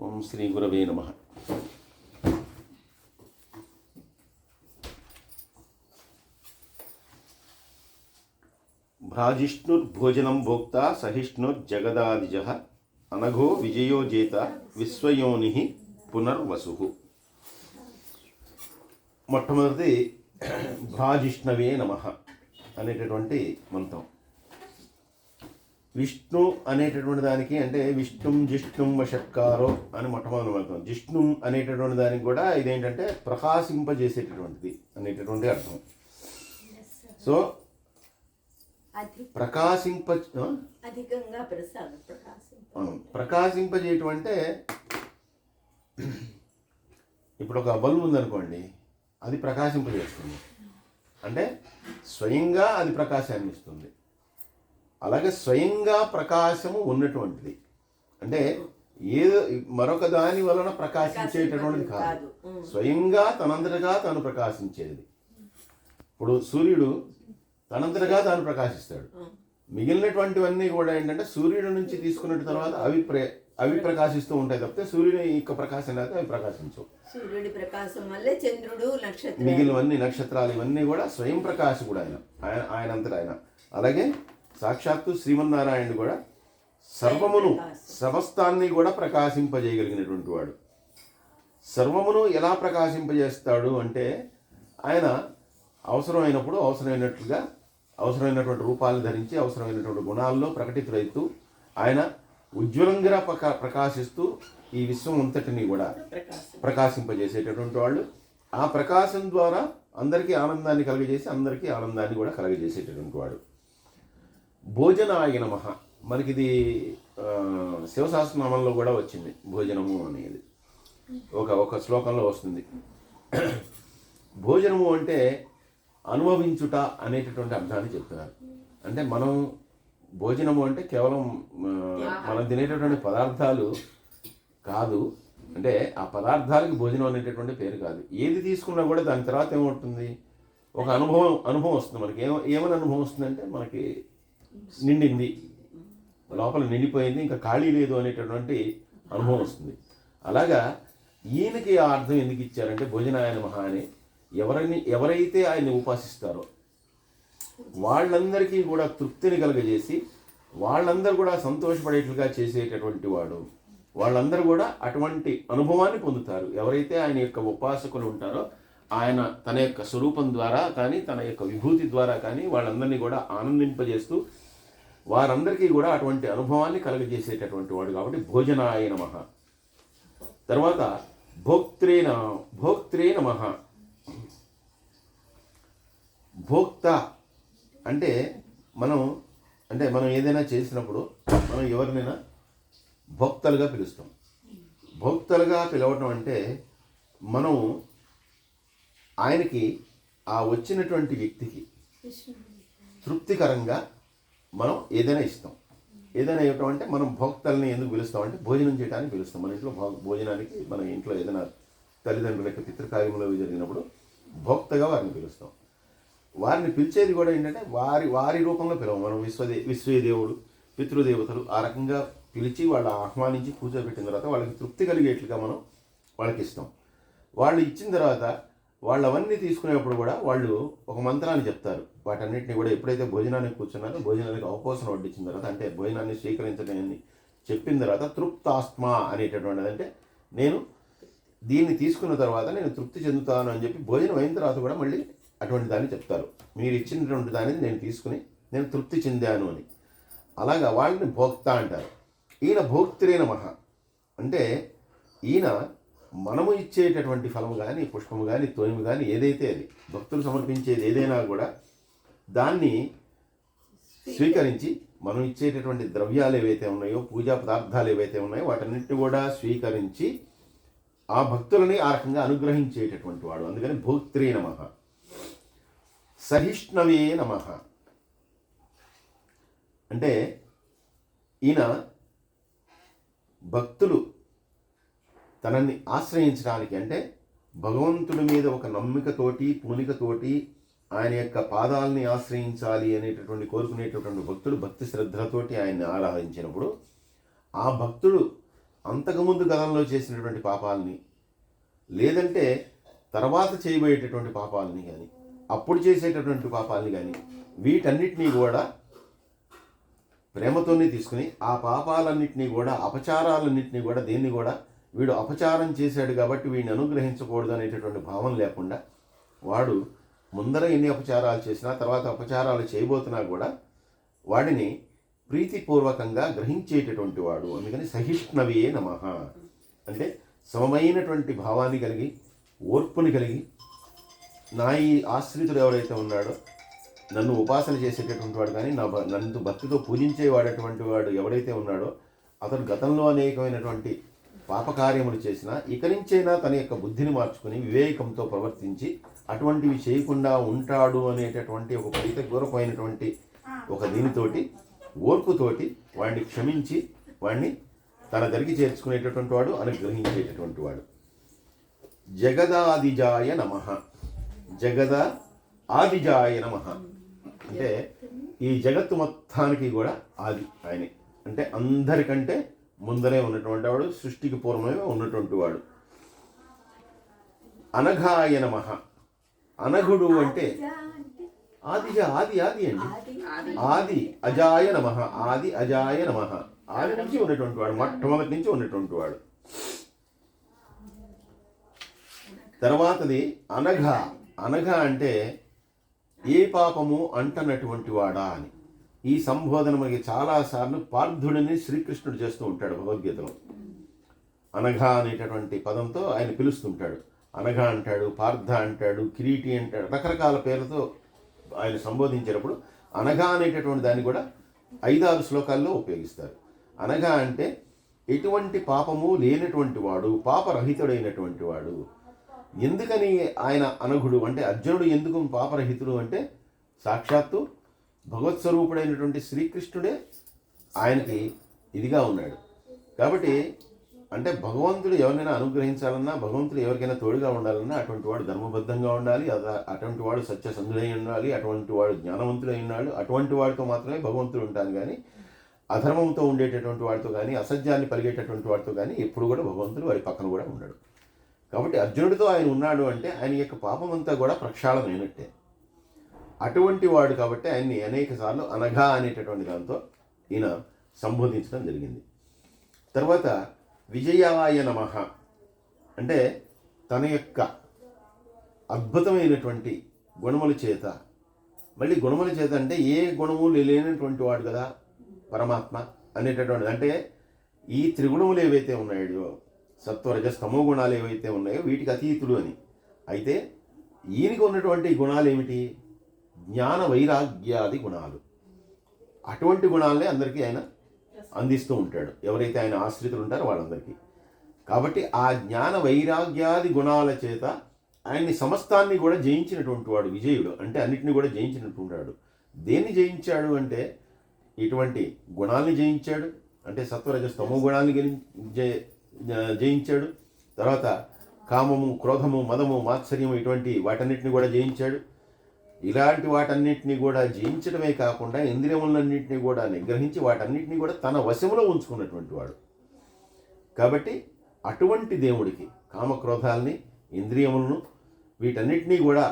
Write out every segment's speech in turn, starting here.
ఓం శ్రీ గురవే నమః. భ్రాజిష్ణుర్భోజనం భోక్తా సహిష్ణుర్జగదాదిజః అనఘో విజయో జేత విశ్వయోని పునర్వసు. మొట్టమొదటి భ్రాజిష్ణవే నమః అనేటటువంటి మంత్రం. విష్ణు అనేటటువంటి దానికి అంటే విష్ణుం జిష్ణుం వషట్కారో అని మొట్టమొదటి మంత్రం. జిష్ణుం అనేటటువంటి దానికి కూడా ఇదేంటంటే ప్రకాశింపజేసేటటువంటిది అనేటటువంటి అర్థం. సో ప్రకాశింపజేయటం ఇప్పుడు ఒక బల్బు ఉందనుకోండి, అది ప్రకాశింపజేస్తుంది అంటే స్వయంగా అది ప్రకాశాన్ని ఇస్తుంది. అలాగే స్వయంగా ప్రకాశము ఉన్నటువంటిది అంటే ఏదో మరొక దాని వలన ప్రకాశించేటటువంటిది కాదు, స్వయంగా తనంతటగా తాను ప్రకాశించేది. ఇప్పుడు సూర్యుడు తనంతటగా తాను ప్రకాశిస్తాడు. మిగిలినటువంటివన్నీ కూడా ఏంటంటే సూర్యుడి నుంచి తీసుకున్న తర్వాత అవి ప్రకాశిస్తూ ఉంటాయి తప్పితే సూర్యుని యొక్క ప్రకాశం లేకపోతే అవి ప్రకాశించవు. సూర్యుడి ప్రకాశం వల్లే చంద్రుడు, నక్షత్రాలు, మిగిలినవన్నీ నక్షత్రాలు ఇవన్నీ కూడా స్వయం ప్రకాశకుడు ఆయనంతటా ఆయన. అలాగే సాక్షాత్తు శ్రీమన్నారాయణుడు కూడా సర్వమును సమస్తాన్ని కూడా ప్రకాశింపజేయగలిగినటువంటి వాడు. సర్వమును ఎలా ప్రకాశింపజేస్తాడు అంటే ఆయన అవసరమైనప్పుడు అవసరమైనట్లుగా అవసరమైనటువంటి రూపాలను ధరించి అవసరమైనటువంటి గుణాల్లో ప్రకటితులైతూ ఆయన ఉజ్వలంగా ప్రకాశిస్తూ ఈ విశ్వం అంతటిని కూడా ప్రకాశింపజేసేటటువంటి వాళ్ళు. ఆ ప్రకాశం ద్వారా అందరికీ ఆనందాన్ని కలుగజేసి అందరికీ ఆనందాన్ని కూడా కలుగజేసేటటువంటి వాడు. భోజనాయ నమః మనకి ఇది శివసహస్రనామంలో కూడా వచ్చింది. భోజనము అనేది ఒక శ్లోకంలో వస్తుంది. భోజనము అంటే అనుభవించుట అనేటటువంటి అర్థాన్ని చెప్తున్నారు. అంటే మనం భోజనము అంటే కేవలం మనం తినేటటువంటి పదార్థాలు కాదు, అంటే ఆ పదార్థాలకి భోజనం అనేటటువంటి పేరు కాదు. ఏది తీసుకున్నా కూడా దాని తర్వాత ఏమవుతుంది, ఒక అనుభవం వస్తుంది. మనకి ఏమని అనుభవం వస్తుందంటే మనకి నిండింది, లోపల నిండిపోయింది, ఇంకా ఖాళీ లేదు అనేటటువంటి అనుభవం వస్తుంది. అలాగా ఈయనకి ఆ అర్థం ఎందుకు ఇచ్చారంటే భోజనాయ నమః అని ఎవరైతే ఆయన్ని ఉపాసిస్తారో వాళ్ళందరికీ కూడా తృప్తిని కలుగజేసి వాళ్ళందరూ కూడా సంతోషపడేట్లుగా చేసేటటువంటి వాడు. వాళ్ళందరూ కూడా అటువంటి అనుభవాన్ని పొందుతారు. ఎవరైతే ఆయన యొక్క ఉపాసకులు ఉంటారో ఆయన తన యొక్క స్వరూపం ద్వారా కానీ తన యొక్క విభూతి ద్వారా కానీ వాళ్ళందరినీ కూడా ఆనందింపజేస్తూ వారందరికీ కూడా అటువంటి అనుభవాన్ని కలుగజేసేటటువంటి వాడు. కాబట్టి భోజనాయ నమః. తర్వాత భోక్త్రే నమః. భోక్త అంటే మనం ఏదైనా చేసినప్పుడు మనం ఎవరినైనా భోక్తలుగా పిలుస్తాం. భోక్తలుగా పిలవటం అంటే మనం ఆయనకి ఆ వచ్చినటువంటి వ్యక్తికి తృప్తికరంగా మనం ఏదైనా ఇస్తాం. ఏదైనా ఇవ్వటం అంటే మనం భోక్తల్ని ఎందుకు పిలుస్తాం అంటే భోజనం చేయడానికి పిలుస్తాం. మన ఇంట్లో భోజనానికి మన ఇంట్లో ఏదైనా తల్లిదండ్రుల యొక్క పితృకార్యంలో జరిగినప్పుడు భోక్తగా వారిని పిలుస్తాం. వారిని పిలిచేది కూడా ఏంటంటే వారి రూపంలో పిలవం. మనం విశ్వదేవుడు పితృదేవతలు ఆ రకంగా పిలిచి వాళ్ళు ఆహ్వానించి కూర్చోబెట్టిన తర్వాత వాళ్ళకి తృప్తి కలిగేట్లుగా మనం వాళ్ళకి ఇస్తాం. వాళ్ళు ఇచ్చిన తర్వాత వాళ్ళు అవన్నీ తీసుకునేప్పుడు కూడా వాళ్ళు ఒక మంత్రాన్ని చెప్తారు. వాటన్నిటిని కూడా ఎప్పుడైతే భోజనానికి కూర్చున్నారో భోజనానికి అవపోసన వడ్డించిన తర్వాత అంటే భోజనాన్ని స్వీకరించడాన్ని చెప్పిన తర్వాత తృప్తాస్మా అనేటటువంటిది అంటే నేను దీన్ని తీసుకున్న తర్వాత నేను తృప్తి చెందుతాను అని చెప్పి భోజనం అయిన తర్వాత కూడా మళ్ళీ అటువంటి దాన్ని చెప్తారు. మీరు ఇచ్చినటువంటి దానిని నేను తీసుకుని నేను తృప్తి చెందాను అని. అలాగా వాళ్ళని భోక్త అంటారు. ఈయన భోక్త్రే నమః అంటే ఈయన మనము ఇచ్చేటటువంటి ఫలము కానీ పుష్పము కానీ తోయము కానీ ఏదైతే అది భక్తులు సమర్పించేది ఏదైనా కూడా దాన్ని స్వీకరించి మనం ఇచ్చేటటువంటి ద్రవ్యాలు ఏవైతే ఉన్నాయో పూజా పదార్థాలు ఏవైతే ఉన్నాయో వాటన్నిటిని కూడా స్వీకరించి ఆ భక్తులని ఆ రకంగా అనుగ్రహించేటటువంటి వాడు. అందుకని భోక్త్రే నమః. సహిష్ణవే నమః అంటే ఈయన భక్తులు తనని ఆశ్రయించడానికి అంటే భగవంతుడి మీద ఒక నమ్మికతోటి పూనికతోటి ఆయన యొక్క పాదాలని ఆశ్రయించాలి అనేటటువంటి కోరుకునేటటువంటి భక్తుడు భక్తి శ్రద్ధలతోటి ఆయన్ని ఆరాధించినప్పుడు ఆ భక్తుడు అంతకుముందు గతంలో చేసినటువంటి పాపాలని, లేదంటే తర్వాత చేయబోయేటటువంటి పాపాలని కానీ, అప్పుడు చేసేటటువంటి పాపాలని కానీ, వీటన్నిటినీ కూడా ప్రేమతోనే తీసుకుని ఆ పాపాలన్నింటినీ కూడా, అపచారాలన్నింటినీ కూడా, దేన్ని కూడా వీడు అపచారం చేశాడు కాబట్టి వీడిని అనుగ్రహించకూడదు అనేటటువంటి భావం లేకుండా, వాడు ముందర ఎన్ని అపచారాలు చేసినా తర్వాత అపచారాలు చేయబోతున్నా కూడా వాడిని ప్రీతిపూర్వకంగా గ్రహించేటటువంటి వాడు. అందుకని సహిష్ణవే నమః అంటే సమమైనటువంటి భావాన్ని కలిగి, ఓర్పుని కలిగి, నా ఈ ఆశ్రితుడు ఎవరైతే ఉన్నాడో, నన్ను ఉపాసన చేసేటటువంటి వాడు కానీ, నన్ను భక్తితో పూజించేవాడటువంటి వాడు ఎవరైతే ఉన్నాడో, అతడు గతంలో అనేకమైనటువంటి పాపకార్యములు చేసినా ఇక నుంచైనా తన యొక్క బుద్ధిని మార్చుకుని వివేకంతో ప్రవర్తించి అటువంటివి చేయకుండా ఉంటాడు అనేటటువంటి ఒక పరితపూర్వకమైనటువంటి ఒక దీనితోటి, ఓర్పుతోటి వాడిని క్షమించి వాడిని తన దగ్గరికి చేర్చుకునేటటువంటి వాడు, అనుగ్రహించేటటువంటి వాడు. జగదాదిజాయ నమః. జగద ఆదిజాయ నమః అంటే ఈ జగత్తు మొత్తానికి కూడా ఆది ఆయనే. అంటే అందరికంటే ముందరే ఉన్నటువంటి వాడు, సృష్టికి పూర్వమే ఉన్నటువంటి వాడు. అనఘాయ నమః. అనఘుడు అంటే ఆదిజ, ఆది ఆది అండి. ఆది అజాయ నమః. ఆది అజాయ నమః. ఆది నుంచి ఉన్నటువంటి వాడు, మొట్టమొదటి నుంచి ఉన్నటువంటి వాడు. తర్వాతది అనఘ. అనఘ అంటే ఏ పాపము అంటనటువంటి వాడా అని. ఈ సంబోధన మనకి చాలాసార్లు పార్థుడిని శ్రీకృష్ణుడు చేస్తూ ఉంటాడు భగవద్గీతలో. అనఘ అనేటటువంటి పదంతో ఆయన పిలుస్తుంటాడు. అనఘ అంటాడు, పార్థ అంటాడు, కిరీటి అంటాడు, రకరకాల పేర్లతో ఆయన సంబోధించేటప్పుడు అనఘ అనేటటువంటి దాన్ని కూడా 5-6 శ్లోకాల్లో ఉపయోగిస్తారు. అనఘ అంటే ఎటువంటి పాపము లేనటువంటి వాడు, పాపరహితుడైనటువంటి వాడు. ఎందుకని ఆయన అనఘుడు అంటే, అర్జునుడు ఎందుకు పాపరహితుడు అంటే, సాక్షాత్తు భగవత్ స్వరూపుడైనటువంటి శ్రీకృష్ణుడే ఆయనకి ఇదిగా ఉన్నాడు. కాబట్టి అంటే భగవంతుడు ఎవరినైనా అనుగ్రహించాలన్నా, భగవంతుడు ఎవరికైనా తోడుగా ఉండాలన్నా అటువంటి వాడు ధర్మబద్ధంగా ఉండాలి, అటువంటి వాడు సత్యసంధుడై ఉండాలి, అటువంటి వాడు జ్ఞానవంతుడై ఉన్నాడు. అటువంటి వాడితో మాత్రమే భగవంతుడు ఉంటాను కానీ, అధర్మంతో ఉండేటటువంటి వాడితో కానీ, అసత్యాన్ని పలిగేటటువంటి వాడితో కానీ ఎప్పుడు కూడా భగవంతుడు వాడి పక్కన కూడా ఉన్నాడు. కాబట్టి అర్జునుడితో ఆయన ఉన్నాడు అంటే ఆయన యొక్క పాపం అంతా కూడా ప్రక్షాళనైనట్టే. అటువంటి వాడు కాబట్టి ఆయన్ని అనేక సార్లు అనఘా అనేటటువంటి దాంతో ఈయన సంబోధించడం జరిగింది. తర్వాత విజయాయ నమః అంటే తన యొక్క అద్భుతమైనటువంటి గుణముల చేత, మళ్ళీ గుణముల చేత అంటే ఏ గుణము లేనటువంటి వాడు కదా పరమాత్మ అనేటటువంటిది. అంటే ఈ త్రిగుణములు ఏవైతే ఉన్నాయో, సత్వరజస్తమో గుణాలు ఏవైతే ఉన్నాయో వీటికి అతీతుడు అని. అయితే ఈయనకి ఉన్నటువంటి గుణాలు ఏమిటి? జ్ఞాన వైరాగ్యాది గుణాలు. అటువంటి గుణాలనే అందరికీ ఆయన అందిస్తూ ఉంటాడు, ఎవరైతే ఆయన ఆశ్రితులు ఉంటారో వాళ్ళందరికీ. కాబట్టి ఆ జ్ఞాన వైరాగ్యాది గుణాల చేత ఆయన్ని సమస్తాన్ని కూడా జయించినటువంటి వాడు విజయుడు. అంటే అన్నిటిని కూడా జయించినటువంటి వాడు. దేన్ని జయించాడు అంటే ఇటువంటి గుణాలని జయించాడు. అంటే సత్వరజస్తమో గుణాన్ని జయించాడు. తర్వాత కామము, క్రోధము, మదము, మాత్సర్యము ఇటువంటి వాటన్నిటిని కూడా జయించాడు. ఇలాంటి వాటన్నిటిని కూడా జయించడమే కాకుండా ఇంద్రియములన్నింటినీ కూడా నిగ్రహించి వాటన్నిటిని కూడా తన వశములో ఉంచుకున్నటువంటి వాడు. కాబట్టి అటువంటి దేవుడికి కామక్రోధాలని, ఇంద్రియములను వీటన్నిటినీ కూడా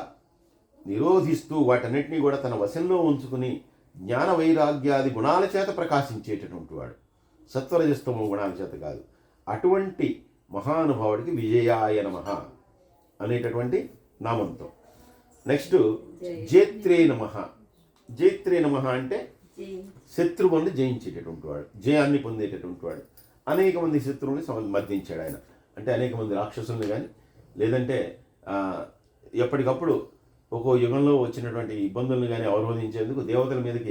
నిరోధిస్తూ వాటన్నిటినీ కూడా తన వశంలో ఉంచుకుని జ్ఞాన వైరాగ్యాది గుణాల చేత ప్రకాశించేటటువంటి వాడు, సత్వరజస్తమో గుణాల చేత కాదు. అటువంటి మహానుభావుడికి విజయాయ నమః అనేటటువంటి నామంతో. నెక్స్ట్ జేత్రే నమః. జేత్రే నమః అంటే శత్రువులను జయించేటటువంటి వాడు, జయాన్ని పొందేటటువంటి వాడు. అనేక మంది శత్రువుని మర్దించాడు ఆయన. అంటే అనేక మంది రాక్షసుల్ని కానీ, లేదంటే ఎప్పటికప్పుడు ఒక్కో యుగంలో వచ్చినటువంటి ఇబ్బందులను కానీ అవరోధించేందుకు దేవతల మీదకి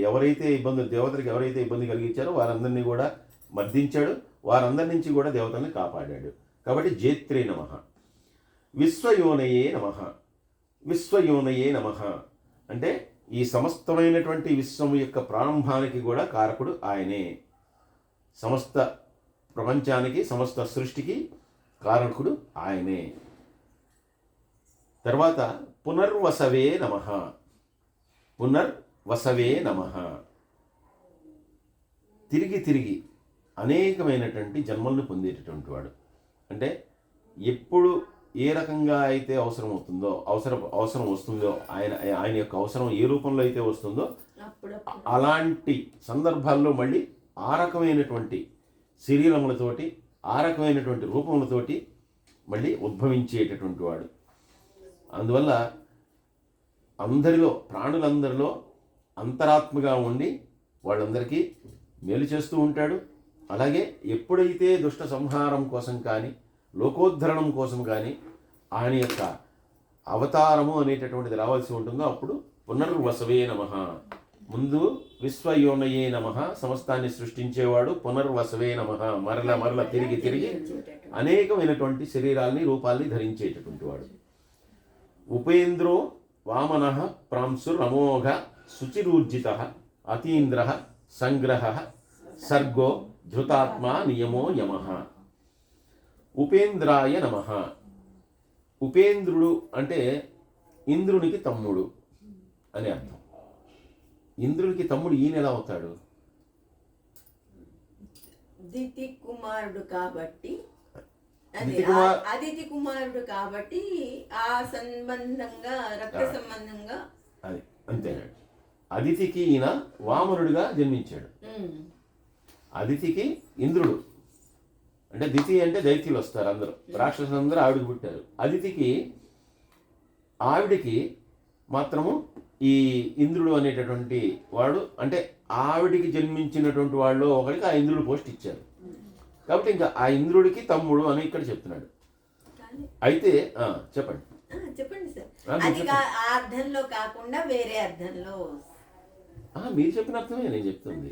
దేవతలకు ఎవరైతే ఇబ్బంది కలిగించారో వారందరినీ కూడా మర్దించాడు. వారందరి నుంచి కూడా దేవతల్ని కాపాడాడు. కాబట్టి జేత్రే నమః. విశ్వయోనయే నమః. విశ్వయోనయే నమః అంటే ఈ సమస్తమైనటువంటి విశ్వము యొక్క ప్రారంభానికి కూడా కారకుడు ఆయనే. సమస్త ప్రపంచానికి, సమస్త సృష్టికి కారకుడు ఆయనే. తర్వాత పునర్వసవే నమః. పునర్వసవే నమః. తిరిగి తిరిగి అనేకమైనటువంటి జన్మలను పొందేటటువంటి వాడు. అంటే ఎప్పుడు ఏ రకంగా అయితే అవసరం అవుతుందో అవసరం వస్తుందో ఆయన యొక్క అవసరం ఏ రూపంలో అయితే వస్తుందో అలాంటి సందర్భాల్లో మళ్ళీ ఆ రకమైనటువంటి శరీరములతోటి ఆ రకమైనటువంటి రూపములతోటి మళ్ళీ ఉద్భవించేటటువంటి వాడు. అందువల్ల ప్రాణులందరిలో అంతరాత్మగా ఉండి వాళ్ళందరికీ మేలు చేస్తూ ఉంటాడు. అలాగే ఎప్పుడైతే దుష్ట సంహారం కోసం కానీ లోకోద్ధరణం కోసం కానీ ఆయన యొక్క అవతారము అనేటటువంటిది రావాల్సి ఉంటుందో అప్పుడు పునర్వసవే నమః, ముందు విశ్వయోనయే నమః, సమస్తాన్ని సృష్టించేవాడు, పునర్వసవే నమః, మరల తిరిగి అనేకమైనటువంటి శరీరాల్ని రూపాల్ని ధరించేటటువంటి వాడు. ఉపేంద్రో వామనః ప్రాంశురమోఘ శుచిరూర్జిత అతీంద్ర సంగ్రహ సర్గో ధృతాత్మా నియమో యమః. ఉపేంద్రాయ నమః. ఉపేంద్రుడు అంటే ఇంద్రునికి తమ్ముడు అని అర్థం. ఇంద్రునికి తమ్ముడు ఈయన ఎలా అవుతాడు? దితి కుమారుడు కాబట్టి, అదితి కుమారుడు కాబట్టి ఆ సంబంధంగా రక్త సంబంధంగా అది అంతే. అదితికి ఈయన వామనుడిగా జన్మించాడు. అదితికి ఇంద్రుడు అంటే దితి అంటే దైత్యులు వస్తారు, అందరూ రాక్షసులందరూ ఆవిడికి పుట్టారు. అదితికి ఆవిడికి మాత్రము ఈ ఇంద్రుడు అనేటటువంటి వాడు అంటే ఆవిడికి జన్మించినటువంటి వాళ్ళు ఒకరికి ఆ ఇంద్రుడు పోస్ట్ ఇచ్చారు. కాబట్టి ఇంకా ఆ ఇంద్రుడికి తమ్ముడు అని ఇక్కడ చెప్తున్నాడు. అయితే చెప్పండి సార్. అది ఆ అర్థంలో కాకుండా వేరే అర్థంలో మీరు చెప్పిన అర్థమే నేను చెప్తుంది.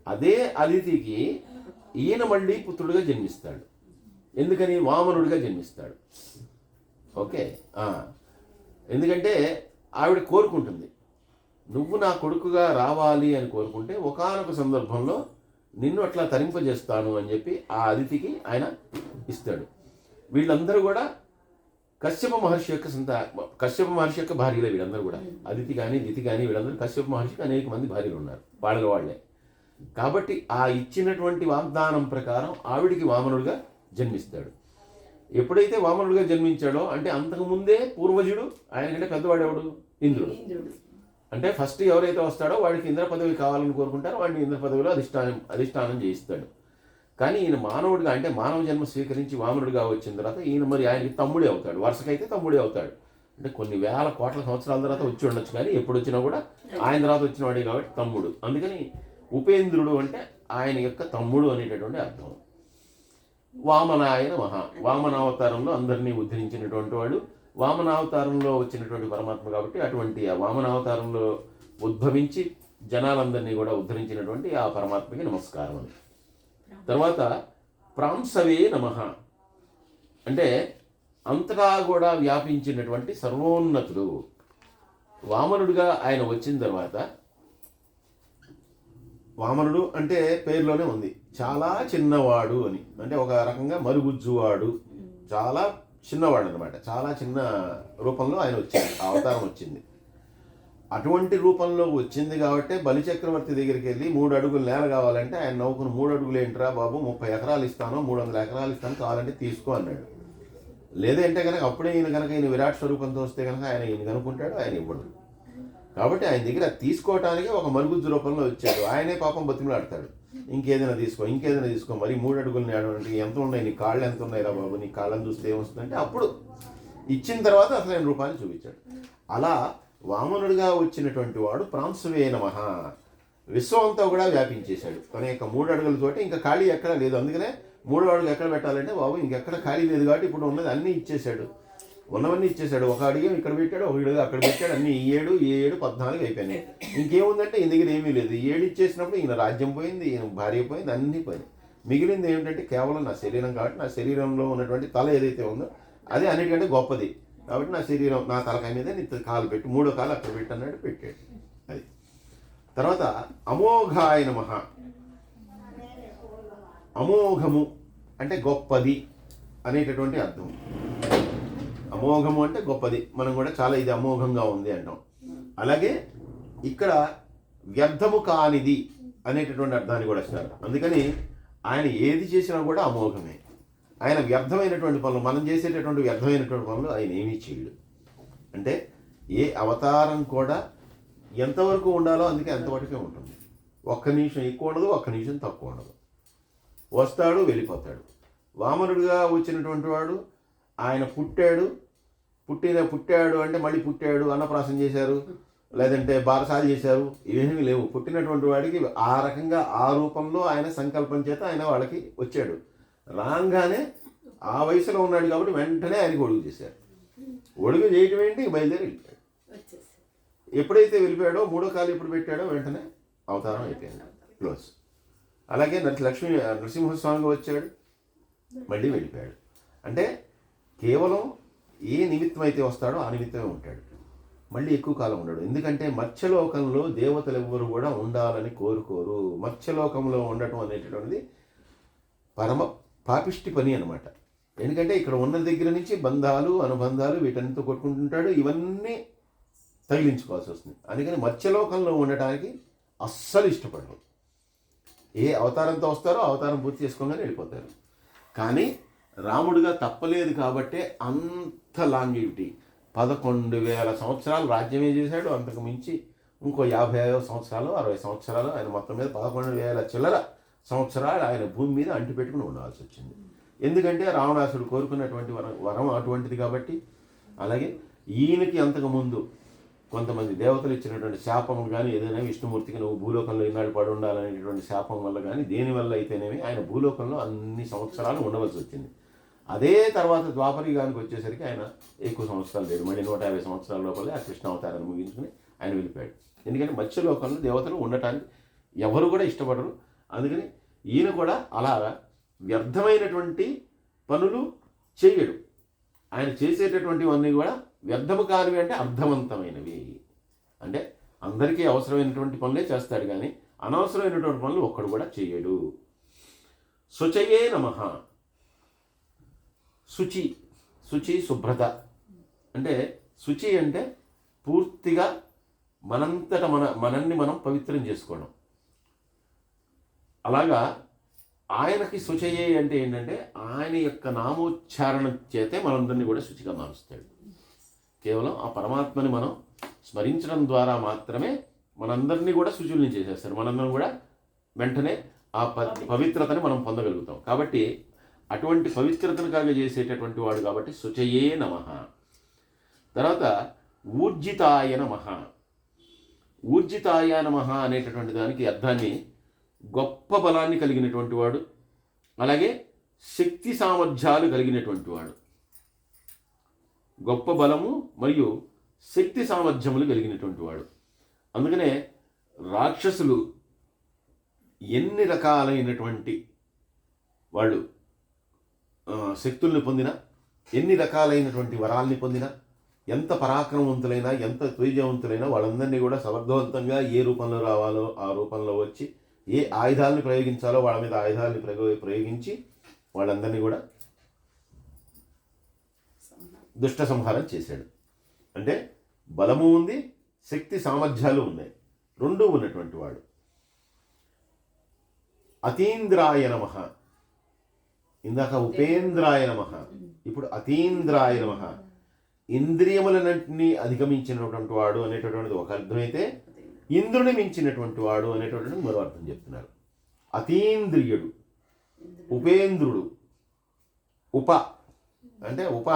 అదే అదితికి ఈయన మళ్ళీ పుత్రుడిగా జన్మిస్తాడు. ఎందుకని? వామనుడిగా జన్మిస్తాడు. ఓకే. ఎందుకంటే ఆవిడ కోరుకుంటుంది, నువ్వు నా కొడుకుగా రావాలి అని కోరుకుంటే ఒకానొక సందర్భంలో నిన్ను అట్లా తరింపజేస్తాను అని చెప్పి ఆ అదితికి ఆయన ఇస్తాడు. వీళ్ళందరూ కూడా కశ్యప మహర్షి యొక్క భార్యలే వీళ్ళందరూ కూడా. అదితి కానీ దితి కానీ వీళ్ళందరూ కశ్యప మహర్షికి అనేక మంది భార్యలు ఉన్నారు, వాళ్ళే. కాబట్టి ఆ ఇచ్చినటువంటి వాగ్దానం ప్రకారం ఆవిడికి వామనుడిగా జన్మిస్తాడు. ఎప్పుడైతే వామనుడిగా జన్మించాడో అంటే అంతకుముందే పూర్వజుడు, ఆయన కంటే పెద్దవాడు ఎవడు? ఇంద్రుడు. అంటే ఫస్ట్ ఎవరైతే వస్తాడో వాడికి ఇంద్ర పదవి కావాలని కోరుకుంటారో వాడిని ఇంద్ర పదవిలో అధిష్టానం చేయిస్తాడు. కానీ ఈయన మానవుడిగా అంటే మానవ జన్మ స్వీకరించి వామనుడిగా వచ్చిన తర్వాత ఈయన మరి ఆయనకి తమ్ముడే అవుతాడు. వరుసకైతే తమ్ముడే అవుతాడు. అంటే కొన్ని వేల కోట్ల సంవత్సరాల తర్వాత వచ్చి ఉండొచ్చు, కానీ ఎప్పుడు వచ్చినా కూడా ఆయన తర్వాత వచ్చిన వాడే కాబట్టి తమ్ముడు. అందుకని ఉపేంద్రుడు అంటే ఆయన యొక్క తమ్ముడు అనేటటువంటి అర్థం. వామనాయ నమః. వామనావతారంలో అందరినీ ఉద్ధరించినటువంటి వాడు, వామనావతారంలో వచ్చినటువంటి పరమాత్మ కాబట్టి అటువంటి ఆ వామనావతారంలో ఉద్భవించి జనాలందరినీ కూడా ఉద్ధరించినటువంటి ఆ పరమాత్మకి నమస్కారం అని. తర్వాత ప్రాంసవే నమః అంటే అంతటా కూడా వ్యాపించినటువంటి సర్వోన్నతుడు. వామనుడిగా ఆయన వచ్చిన తర్వాత, వామనుడు అంటే పేరులోనే ఉంది చాలా చిన్నవాడు అని, అంటే ఒక రకంగా మరుగుజ్జువాడు, చాలా చిన్నవాడు అనమాట. చాలా చిన్న రూపంలో ఆయన వచ్చాడు, ఆ అవతారం వచ్చింది. అటువంటి రూపంలో వచ్చింది కాబట్టి బలిచక్రవర్తి దగ్గరికి వెళ్ళి 3 అడుగులు నేల కావాలంటే ఆయన నవ్వుకుని 3 అడుగులు ఏంట్రా బాబు, 30 ఎకరాలు ఇస్తాను, 300 ఎకరాలు ఇస్తాను, కావాలంటే తీసుకో అన్నాడు. లేదంటే కనుక అప్పుడే ఈయన విరాట్ స్వరూపంతో వస్తే కనుక ఈయన కనుక్కుంటాడు, ఆయన ఇవ్వడు. కాబట్టి ఆయన దగ్గర తీసుకోవటానికి ఒక మరుగుజ్జు రూపంలో వచ్చాడు. ఆయనే పాపం బతిమలాడతాడు, ఇంకేదైనా తీసుకో, మరి 3 అడుగులు నేడు అంటే ఎంత ఉన్నాయి, నీ కాళ్ళు ఎంత ఉన్నాయిరా బాబు, నీ కాళ్ళని చూస్తే ఏమొస్తుందంటే అప్పుడు ఇచ్చిన తర్వాత అసలు ఆయన రూపాన్ని చూపించాడు. అలా వామనుడిగా వచ్చినటువంటి వాడు ప్రాంశవే నమః విశ్వం అంతా కూడా వ్యాపించేశాడు తన యొక్క 3 అడుగులతోటి. ఇంకా ఖాళీ ఎక్కడ లేదు. అందుకనే 3వ అడుగు ఎక్కడ పెట్టాలంటే బాబు ఇంకెక్కడ ఖాళీ లేదు కాబట్టి ఇప్పుడు ఉన్నది అన్నీ ఇచ్చేశాడు, ఉన్నవన్నీ ఇచ్చేశాడు. ఒక అడుగు ఇక్కడ పెట్టాడు, ఒక అడుగు అక్కడ పెట్టాడు, అన్ని 7 14 అయిపోయినాయి. ఇంకేముందంటే ఈయన దగ్గర ఏమీ లేదు. 7 ఇచ్చేసినప్పుడు ఈయన రాజ్యం పోయింది, ఈయన భార్య పోయింది, అన్నీ పోయింది. మిగిలింది ఏమిటంటే కేవలం నా శరీరం. కాబట్టి నా శరీరంలో ఉన్నటువంటి తల ఏదైతే ఉందో అదే అన్నిటికంటే గొప్పది. కాబట్టి నా శరీరం, నా తలకాయ మీద నీ కాలు పెట్టి 3వ కాలు అక్కడ పెట్టి అన్నాడు, పెట్టాడు. అది తర్వాత అమోఘాయ నమః. అమోఘము అంటే గొప్పది అనేటటువంటి అర్థం. అమోఘము అంటే గొప్పది. మనం కూడా చాలా ఇది అమోఘంగా ఉంది అంటాం. అలాగే ఇక్కడ వ్యర్థము కానిది అనేటటువంటి అర్థాన్ని కూడా ఇస్తారు. అందుకని ఆయన ఏది చేసినా కూడా అమోఘమే. ఆయన వ్యర్థమైనటువంటి పనులు, మనం చేసేటటువంటి వ్యర్థమైనటువంటి పనులు ఆయన ఏమీ చేయడు. అంటే ఏ అవతారం కూడా ఎంతవరకు ఉండాలో అందుకే అంతవరకే ఉంటుంది. ఒక్క నిమిషం ఎక్కువ ఉండదు, ఒక్క నిమిషం తక్కువ ఉండదు. వస్తాడు, వెళ్ళిపోతాడు. వామనుడిగా వచ్చినటువంటి వాడు ఆయన పుట్టాడు అంటే మళ్ళీ పుట్టాడు, అన్నప్రాసం చేశారు, లేదంటే బారసాలు చేశారు, ఇవేమీ లేవు. పుట్టినటువంటి వాడికి ఆ రకంగా ఆ రూపంలో ఆయన సంకల్పం చేత ఆయన వాళ్ళకి వచ్చాడు. రాగానే ఆ వయసులో ఉన్నాడు కాబట్టి వెంటనే ఆయనకి ఒడుగు చేశారు. ఒడుగు చేయటం ఏంటి, బయలుదేరి వెళ్ళిపోయాడు. ఎప్పుడైతే వెళ్ళిపోయాడో మూడో కాలు ఎప్పుడు పెట్టాడో వెంటనే అవతారం అయిపోయింది, క్లోజ్. అలాగే నరసింహస్వామిగా వచ్చాడు, మళ్ళీ వెళ్ళిపోయాడు. అంటే కేవలం ఏ నిమిత్తం అయితే వస్తాడో ఆ నిమిత్తమే ఉంటాడు, మళ్ళీ ఎక్కువ కాలం ఉండడు. ఎందుకంటే మత్స్యలోకంలో దేవతలు ఎవ్వరు కూడా ఉండాలని కోరుకోరు. మత్స్యలోకంలో ఉండటం అనేటటువంటిది పరమ పాపిష్టి పని అనమాట. ఎందుకంటే ఇక్కడ ఉన్న దగ్గర నుంచి బంధాలు అనుబంధాలు వీటన్నిటితో కొట్టుకుంటుంటాడు, ఇవన్నీ తగిలించుకోవాల్సి వస్తుంది. అందుకని మత్స్యలోకంలో ఉండటానికి అస్సలు ఇష్టపడరు. ఏ అవతారంతో వస్తారో అవతారం పూర్తి చేసుకోగానే వెళ్ళిపోతారు. కానీ రాముడిగా తప్పలేదు కాబట్టే అంత లాంగివిటీ, 11,000 సంవత్సరాలు రాజ్యమే చేశాడు. అంతకు మించి ఇంకో 55 సంవత్సరాలు 60 సంవత్సరాలు ఆయన మొత్తం మీద 11,000 చిల్లర సంవత్సరాలు ఆయన భూమి మీద అంటిపెట్టుకుని ఉండాల్సి వచ్చింది. ఎందుకంటే రావణాసుడు కోరుకున్నటువంటి వరం అటువంటిది కాబట్టి. అలాగే ఈయనకి అంతకుముందు కొంతమంది దేవతలు ఇచ్చినటువంటి శాపం కానీ, ఏదైనా విష్ణుమూర్తికి నువ్వు భూలోకంలో ఈనాడు పడి ఉండాలనేటువంటి శాపం వల్ల కానీ, దేనివల్ల అయితేనేమి ఆయన భూలోకంలో అన్ని సంవత్సరాలు ఉండవలసి వచ్చింది. అదే తర్వాత ద్వాపరయుగానికి వచ్చేసరికి ఆయన ఎక్కువ సంవత్సరాలు లేడు, మళ్ళీ 150 సంవత్సరాల లోపలే ఆ కృష్ణ అవతారాన్ని ముగించుకుని ఆయన వెళ్ళిపోయాడు. ఎందుకంటే మత్స్యలోకంలో దేవతలు ఉండటానికి ఎవరు కూడా ఇష్టపడరు. అందుకని ఈయన కూడా అలా వ్యర్థమైనటువంటి పనులు చేయడు. ఆయన చేసేటటువంటివన్నీ కూడా వ్యర్థము కానివి, అంటే అర్థవంతమైనవి. అంటే అందరికీ అవసరమైనటువంటి పనులే చేస్తాడు, కానీ అనవసరమైనటువంటి పనులు ఒక్కడు కూడా చేయడు. శుచయే నమః. శుచి శుభ్రత. అంటే శుచి అంటే పూర్తిగా మనంతట మనల్ని మనం పవిత్రం చేసుకోవడం. అలాగా ఆయనకి శుచయే అంటే ఏంటంటే ఆయన యొక్క నామోచ్చారణ చేతే మనందరినీ కూడా శుచిగా మారుస్తాడు. కేవలం ఆ పరమాత్మని మనం స్మరించడం ద్వారా మాత్రమే మనందరినీ కూడా శుచుల్ని చేసేస్తారు. మనందరం కూడా వెంటనే ఆ పవిత్రతని మనం పొందగలుగుతాం. కాబట్టి అటువంటి పవిత్రతను కలుగజేసేటటువంటి వాడు కాబట్టి శుచయే నమః. తర్వాత ఊర్జితాయ నమః. ఊర్జితాయ నమః అనేటటువంటి దానికి అర్థాన్ని గొప్ప బలాన్ని కలిగినటువంటి వాడు, అలాగే శక్తి సామర్థ్యాలు కలిగినటువంటి వాడు. గొప్ప బలము మరియు శక్తి సామర్థ్యములు కలిగినటువంటి వాడు. అందుకనే రాక్షసులు ఎన్ని రకాలైనటువంటి వాళ్ళు శక్తుల్ని పొందినా, ఎన్ని రకాలైనటువంటి వరాల్ని పొందినా, ఎంత పరాక్రమవంతులైనా, ఎంత తేజవంతులైనా వాళ్ళందరినీ కూడా సమర్థవంతంగా ఏ రూపంలో రావాలో ఆ రూపంలో వచ్చి, ఏ ఆయుధాలను ప్రయోగించాలో వాళ్ళ మీద ఆయుధాలను ప్రయోగించి వాళ్ళందరినీ కూడా దుష్ట సంహారం చేశాడు. అంటే బలము ఉంది, శక్తి సామర్థ్యాలు ఉన్నాయి, రెండూ ఉన్నటువంటి వాడు. అతీంద్రాయ నమః. ఇందాక ఉపేంద్రాయ నమః, ఇప్పుడు అతీంద్రాయ నమః. ఇంద్రియములన్నింటినీ అధిగమించినటువంటి వాడు అనేటటువంటిది ఒక అర్థమైతే, ఇంద్రుని మించినటువంటి వాడు అనేటటువంటి మరో అర్థం చెప్తున్నారు. అతీంద్రియుడు, ఉపేంద్రుడు. ఉప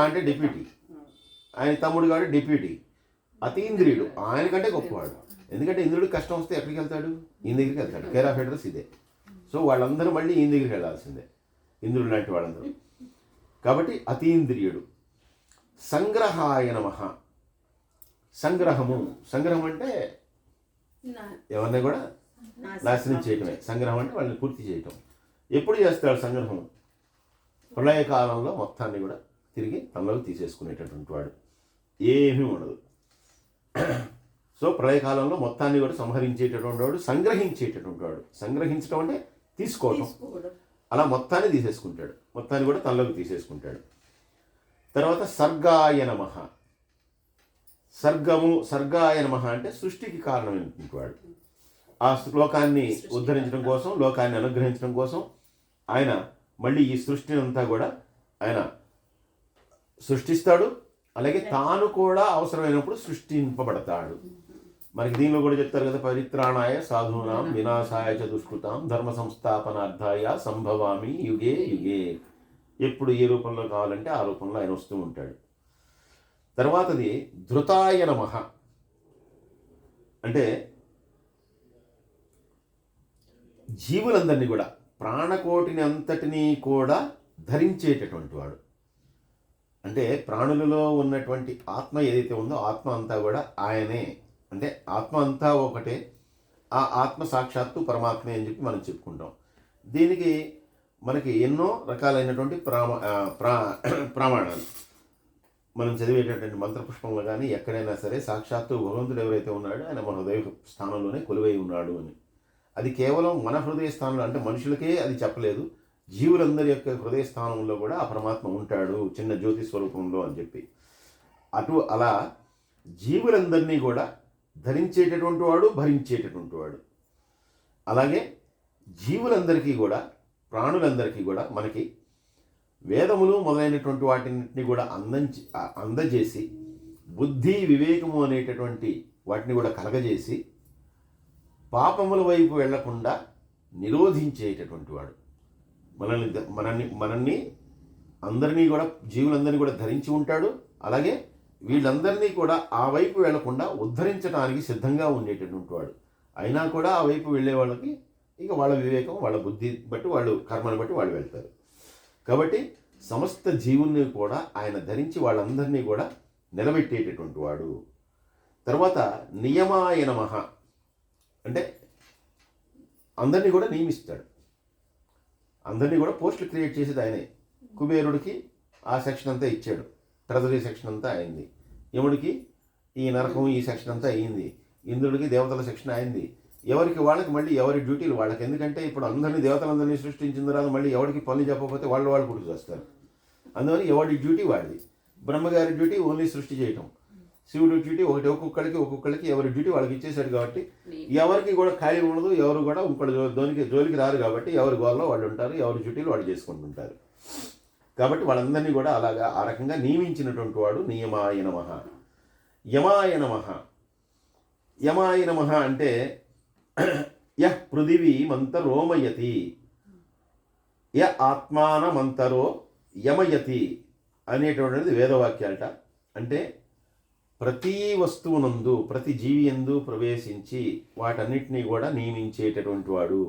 అంటే డిప్యూటీ, ఆయన తమ్ముడు కాబట్టి డిప్యూటీ. అతీంద్రియుడు ఆయనకంటే గొప్పవాడు. ఎందుకంటే ఇంద్రుడికి కష్టం వస్తే ఎక్కడికి వెళ్తాడు? ఈయన దగ్గరికి వెళ్తాడు. కేర్ ఆఫ్ అడ్రస్ ఇదే. సో వాళ్ళందరూ మళ్ళీ ఈయన దగ్గరికి వెళ్ళాల్సిందే, ఇంద్రుడు లాంటి వాళ్ళందరూ. కాబట్టి అతీంద్రియుడు. సంగ్రహాయ నమః. సంగ్రహం అంటే ఎవరిని కూడా నాశనం చేయటమే. సంగ్రహం అంటే వాళ్ళని పూర్తి చేయటం. ఎప్పుడు చేస్తాడు సంగ్రహం? ప్రళయకాలంలో మొత్తాన్ని కూడా తిరిగి తనలోకి తీసేసుకునేటటువంటి వాడు, ఏమీ ఉండదు. సో ప్రళయకాలంలో మొత్తాన్ని కూడా సంహరించేటటువంటి వాడు, సంగ్రహించేటటువంటి వాడు. సంగ్రహించడం అంటే తీసుకోవటం. అలా మొత్తాన్ని తీసేసుకుంటాడు, మొత్తాన్ని కూడా తనలోకి తీసేసుకుంటాడు. తర్వాత సర్గాయ నమః. సర్గాయ నమః అంటే సృష్టికి కారణమైనటువంటి వాడు. ఆ లోకాన్ని ఉద్ధరించడం కోసం, లోకాన్ని అనుగ్రహించడం కోసం ఆయన మళ్ళీ ఈ సృష్టిని అంతా కూడా ఆయన సృష్టిస్తాడు. అలాగే తాను కూడా అవసరమైనప్పుడు సృష్టింపబడతాడు. మనకి దీనిలో కూడా చెప్తారు కదా, పరిత్రాణాయ సాధూనాం వినాశాయ చ దుష్కృతాం ధర్మ సంస్థాపనార్థాయ సంభవామి యుగే యుగే. ఎప్పుడు ఏ రూపంలో కావాలంటే ఆ రూపంలో ఆయన వస్తూ ఉంటాడు. తర్వాతది ధృతాయ నమః అంటే జీవులందరినీ కూడా, ప్రాణకోటిని అంతటినీ కూడా ధరించేటటువంటి వాడు. అంటే ప్రాణులలో ఉన్నటువంటి ఆత్మ ఏదైతే ఉందో ఆత్మ అంతా కూడా ఆయనే. అంటే ఆత్మ అంతా ఒకటే, ఆ ఆత్మ సాక్షాత్తు పరమాత్మే అని చెప్పి మనం చెప్పుకుంటాం. దీనికి మనకి ఎన్నో రకాలైనటువంటి ప్రమాణాలు మనం చదివేటటువంటి మంత్రపుష్పంలో కానీ ఎక్కడైనా సరే సాక్షాత్తు భగవంతుడు ఎవరైతే ఉన్నాడో ఆయన మన హృదయ స్థానంలోనే కొలువై ఉన్నాడు అని. అది కేవలం మన హృదయ స్థానంలో, అంటే మనుషులకే అది చెప్పలేదు, జీవులందరి యొక్క హృదయ స్థానంలో కూడా ఆ పరమాత్మ ఉంటాడు చిన్న జ్యోతి స్వరూపంలో అని చెప్పి. అలా జీవులందరినీ కూడా ధరించేటటువంటి వాడు, భరించేటటువంటి వాడు. అలాగే జీవులందరికీ కూడా, ప్రాణులందరికీ కూడా మనకి వేదములు మొదలైనటువంటి వాటిని కూడా అందజేసి బుద్ధి వివేకము అనేటటువంటి వాటిని కూడా కలగజేసి పాపముల వైపు వెళ్లకుండా నిరోధించేటటువంటి వాడు. మనల్ని అందరినీ కూడా, జీవులందరినీ కూడా ధరించి ఉంటాడు. అలాగే వీళ్ళందరినీ కూడా ఆ వైపు వెళ్లకుండా ఉద్ధరించడానికి సిద్ధంగా ఉండేటటువంటి వాడు. అయినా కూడా ఆ వైపు వెళ్ళే వాళ్ళకి ఇక వాళ్ళ వివేకం, వాళ్ళ బుద్ధి బట్టి, వాళ్ళు కర్మను బట్టి వాళ్ళు వెళ్తారు. కాబట్టి సమస్త జీవుల్ని కూడా ఆయన ధరించి వాళ్ళందరినీ కూడా నిలబెట్టేటటువంటి వాడు. తర్వాత నియమాయ నమః అంటే అందరినీ కూడా నియమిస్తాడు. అందరినీ కూడా పోస్టులు క్రియేట్ చేసేది ఆయనే. కుబేరుడికి ఆ సెక్షన్ అంతా ఇచ్చాడు, ట్రెజరీ సెక్షన్ అంతా అయింది. యముడికి ఈ నరకం ఈ సెక్షన్ అంతా అయింది. ఇంద్రుడికి దేవతల సెక్షన్ అయింది. ఎవరికి వాళ్ళకి మళ్ళీ ఎవరి డ్యూటీలు వాళ్ళకి. ఎందుకంటే ఇప్పుడు అందరినీ దేవతలందరినీ సృష్టించిన తర్వాత మళ్ళీ ఎవరికి పనులు చెప్పకపోతే వాళ్ళు పుట్టుకు వస్తారు. అందువల్ల ఎవరి డ్యూటీ వాడిది. బ్రహ్మగారి డ్యూటీ ఓన్లీ సృష్టి చేయటం, శివుడి డ్యూటీ ఒక్కొక్కరికి ఎవరి డ్యూటీ వాళ్ళకి ఇచ్చేశాడు. కాబట్టి ఎవరికి కూడా ఖాళీ ఉండదు, ఎవరు కూడా ఇంకోటి జోలికి రారు. కాబట్టి ఎవరి గోల్లో వాళ్ళు ఉంటారు, ఎవరి డ్యూటీలు వాళ్ళు చేసుకుంటుంటారు. కాబట్టి వాళ్ళందరినీ కూడా అలాగా ఆ రకంగా నియమించినటువంటి వాడు నియమాయ నమః. యమాయ నమః. యమాయ నమః అంటే యః పృథివీ మంతరోమయతి య ఆత్మానమంతరో యమయతి అనేటువంటిది వేదవాక్యాలట. అంటే ప్రతి వస్తువునందు, ప్రతి జీవి యందు ప్రవేశించి వాటన్నిటినీ కూడా నియమించేటటువంటి వాడు.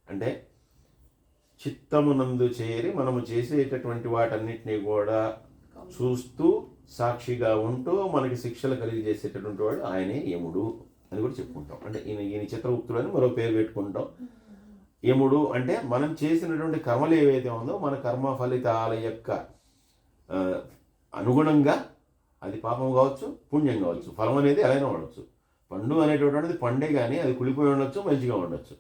అంటే చిత్తమునందు చేరి మనము చేసేటటువంటి వాటన్నిటినీ కూడా చూస్తూ సాక్షిగా ఉంటూ మనకి శిక్షలు కలిగజేసేటటువంటి వాడు ఆయనే యముడు అని కూడా చెప్పుకుంటాం. అంటే ఈయన చిత్రగుప్తుడు అని మరో పేరు పెట్టుకుంటాం. యముడు అంటే మనం చేసినటువంటి కర్మలు ఏవైతే ఉందో మన కర్మ ఫలితాల యొక్క అనుగుణంగా, అది పాపం కావచ్చు, పుణ్యం కావచ్చు, ఫలం అనేది ఎలా ఉండొచ్చు. పండు అనేటటువంటిది పండే కానీ అది కులిపోయి ఉండొచ్చు, మంచిగా ఉండొచ్చు,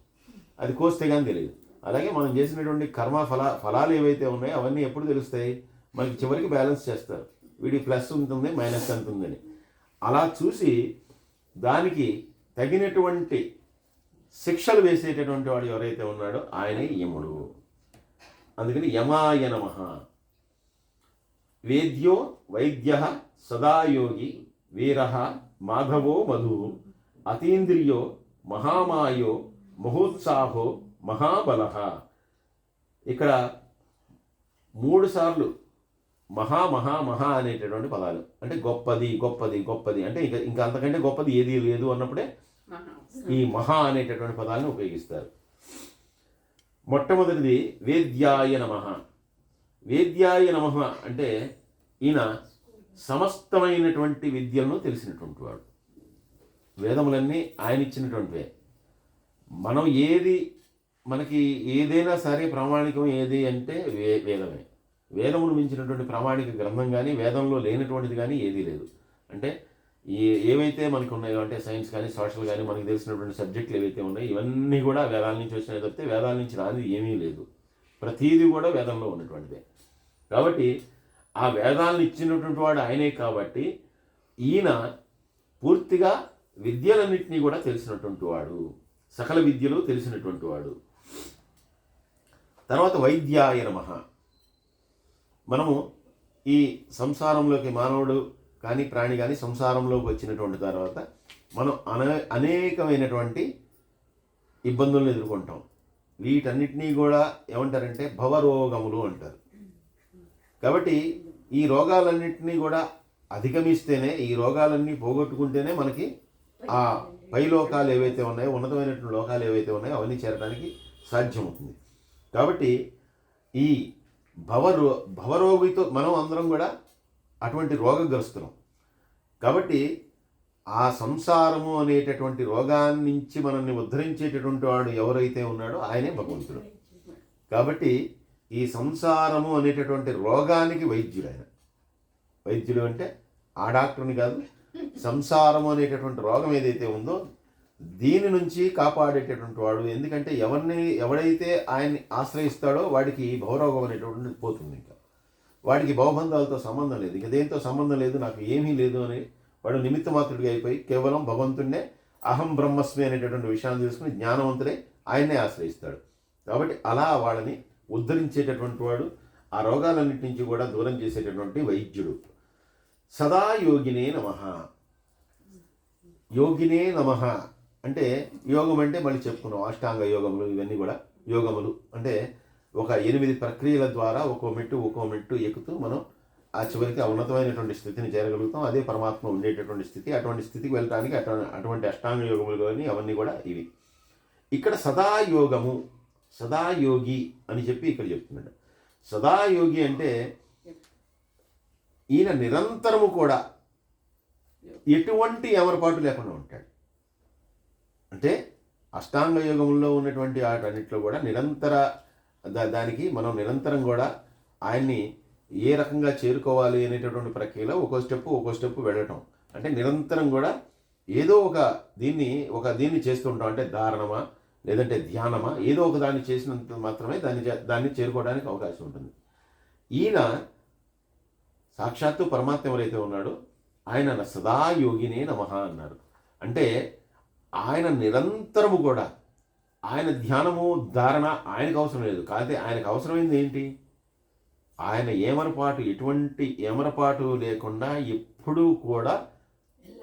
అది కోస్తే కానీ తెలియదు. అలాగే మనం చేసినటువంటి కర్మ ఫలాలు ఏవైతే ఉన్నాయో అవన్నీ ఎప్పుడు తెలుస్తాయి? మనకి చివరికి బ్యాలెన్స్ చేస్తారు. వీడి ప్లస్ ఉంటుంది, మైనస్ ఎంత ఉందని. అలా చూసి దానికి తగినటువంటి శిక్షలు వేసేటటువంటి వాడు ఎవరైతే ఉన్నాడో ఆయనే యముడు. అందుకని యమాయ నమః. వేద్యో వైద్యః సదాయోగి వీరః మాధవో మధు అతీంద్రియో మహామాయో మహోత్సాహో మహాబలః. ఇక్కడ 3 సార్లు మహా మహా మహా అనేటటువంటి పదాలు. అంటే గొప్పది గొప్పది గొప్పది అంటే ఇంకా అంతకంటే గొప్పది ఏది లేదు అన్నప్పుడే ఈ మహా అనేటటువంటి పదాలను ఉపయోగిస్తారు. మొట్టమొదటిది వేద్యాయ నమః. వేద్యాయ నమః అంటే ఈయన సమస్తమైనటువంటి విద్యలను తెలిసినటువంటి వాడు. వేదములన్నీ ఆయన ఇచ్చినటువంటివే. మనం మనకి ఏదైనా సరే ప్రామాణికం ఏది అంటే వేదమే. వేదమును మించినటువంటి ప్రామాణిక గ్రంథం కానీ, వేదంలో లేనటువంటిది కానీ ఏదీ లేదు. అంటే ఏవైతే మనకు ఉన్నాయో, అంటే సైన్స్ కానీ, సోషల్ కానీ, మనకు తెలిసినటువంటి సబ్జెక్టులు ఏవైతే ఉన్నాయో ఇవన్నీ కూడా వేదాల నుంచి వచ్చినాయి తప్పితే వేదాల నుంచి రానిది ఏమీ లేదు. ప్రతీది కూడా వేదంలో ఉన్నటువంటిదే. కాబట్టి ఆ వేదాలను ఇచ్చినటువంటి వాడు ఆయనే. కాబట్టి ఈయన పూర్తిగా విద్యలన్నింటినీ కూడా తెలిసినటువంటి వాడు. సకల విద్యలు తెలిసినటువంటి వాడు. తర్వాత వైద్యాయ నమః. మనము ఈ సంసారంలోకి మానవుడు కానీ ప్రాణి కానీ సంసారంలోకి వచ్చినటువంటి తర్వాత మనం అనేకమైనటువంటి ఇబ్బందులను ఎదుర్కొంటాం. వీటన్నిటినీ కూడా ఏమంటారంటే భవరోగములు అంటారు. కాబట్టి ఈ రోగాలన్నింటినీ కూడా అధిగమిస్తేనే, ఈ రోగాలన్నీ పోగొట్టుకుంటేనే మనకి ఆ పై లోకాలు ఏవైతే ఉన్నాయో, ఉన్నతమైనటువంటి లోకాలు ఏవైతే ఉన్నాయో అవన్నీ చేరడానికి సాధ్యమవుతుంది. కాబట్టి ఈ భవరోగితో మనం అందరం కూడా అటువంటి రోగగ్రస్తులం. కాబట్టి ఆ సంసారము అనేటటువంటి రోగాన్ని నుంచి మనల్ని ఉద్ధరించేటటువంటి వాడు ఎవరైతే ఉన్నాడో ఆయనే భగవంతుడు. కాబట్టి ఈ సంసారము అనేటటువంటి రోగానికి వైద్యుడు ఆయన. వైద్యుడు అంటే ఆ డాక్టర్ని కాదు, సంసారము అనేటటువంటి రోగం ఏదైతే ఉందో దీని నుంచి కాపాడేటటువంటి వాడు. ఎందుకంటే ఎవడైతే ఆయన్ని ఆశ్రయిస్తాడో వాడికి భవరోగం అనేటువంటిది పోతుంది. ఇంకా వాడికి భవబంధాలతో సంబంధం లేదు, ఇక దేంతో సంబంధం లేదు, నాకు ఏమీ లేదు అని వాడు నిమిత్త మాత్రుడిగా అయిపోయి కేవలం భగవంతుడినే అహం బ్రహ్మస్మి అనేటటువంటి విషయాన్ని తెలుసుకుని జ్ఞానవంతుడే ఆయన్నే ఆశ్రయిస్తాడు. కాబట్టి అలా వాళ్ళని ఉద్ధరించేటటువంటి వాడు, ఆ రోగాలన్నింటి నుంచి కూడా దూరం చేసేటటువంటి వైద్యుడు. సదా యోగినే నమః. యోగినే నమః అంటే యోగం అంటే మళ్ళీ చెప్పుకున్నాం, అష్టాంగ యోగములు, ఇవన్నీ కూడా యోగములు అంటే ఒక 8 ప్రక్రియల ద్వారా ఒక్కో మెట్టు ఎక్కుతూ మనం ఆ చివరికి ఉన్నతమైనటువంటి స్థితిని చేరగలుగుతాం. అదే పరమాత్మ ఉండేటటువంటి స్థితి. అటువంటి స్థితికి వెళ్ళడానికి అటువంటి అష్టాంగ యోగములు కానీ అవన్నీ కూడా ఇవి. ఇక్కడ సదాయోగము, సదాయోగి అని చెప్పి ఇక్కడ చెప్తున్నాడు. సదాయోగి అంటే ఈయన నిరంతరము కూడా ఎటువంటి ఏమరపాటు లేకుండా ఉంటాడు. అంటే అష్టాంగ యోగంలో ఉన్నటువంటి వాటన్నిటిలో కూడా దానికి మనం నిరంతరం కూడా ఆయన్ని ఏ రకంగా చేరుకోవాలి అనేటటువంటి ప్రక్రియలో ఒక్కో స్టెప్ వెళ్ళటం. అంటే నిరంతరం కూడా ఏదో ఒక దీన్ని చేస్తుంటాం. అంటే ధారణమా లేదంటే ధ్యానమా, ఏదో ఒక దాన్ని చేసినంత మాత్రమే దాన్ని చేరుకోవడానికి అవకాశం ఉంటుంది. ఈయన సాక్షాత్తు పరమాత్మ ఎవరైతే ఉన్నాడో ఆయన సదాయోగినే నమః అన్నారు. అంటే ఆయన నిరంతరము కూడా ఆయన ధ్యానము ధారణ ఆయనకు అవసరం లేదు. కాకపోతే ఆయనకు అవసరమైంది ఏంటి? ఆయన ఎటువంటి ఏమరపాటు లేకుండా ఎప్పుడూ కూడా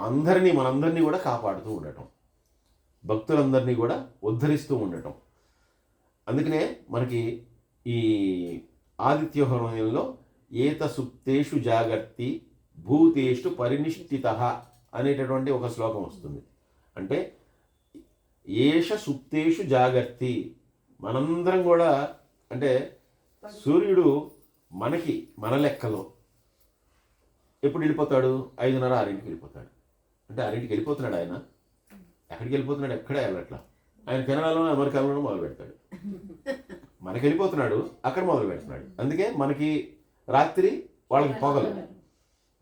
మనందరినీ కూడా కాపాడుతూ ఉండటం, భక్తులందరినీ కూడా ఉద్ధరిస్తూ ఉండటం. అందుకనే మనకి ఈ ఆదిత్య హృదయంలో ఏత సుప్తేషు జాగర్తి భూతేషు పరినిష్ఠితః అనేటటువంటి ఒక శ్లోకం వస్తుంది. అంటే ఏష సుప్తేషు జాగర్తి, మనందరం కూడా అంటే సూర్యుడు మన లెక్కలో ఎప్పుడు వెళ్ళిపోతాడు? 5:30, 6ంటికి వెళ్ళిపోతాడు. అంటే 6ంటికి వెళ్ళిపోతున్నాడు ఆయన. ఎక్కడికి వెళ్ళిపోతున్నాడు? ఎక్కడే వెళ్ళట్లా. ఆయన కెనడాలోనూ అమెరికాలోనూ మొదలు పెడతాడు. మనకి వెళ్ళిపోతున్నాడు, అక్కడ మొదలు పెడుతున్నాడు. అందుకే మనకి రాత్రి, వాళ్ళకి పొగలు.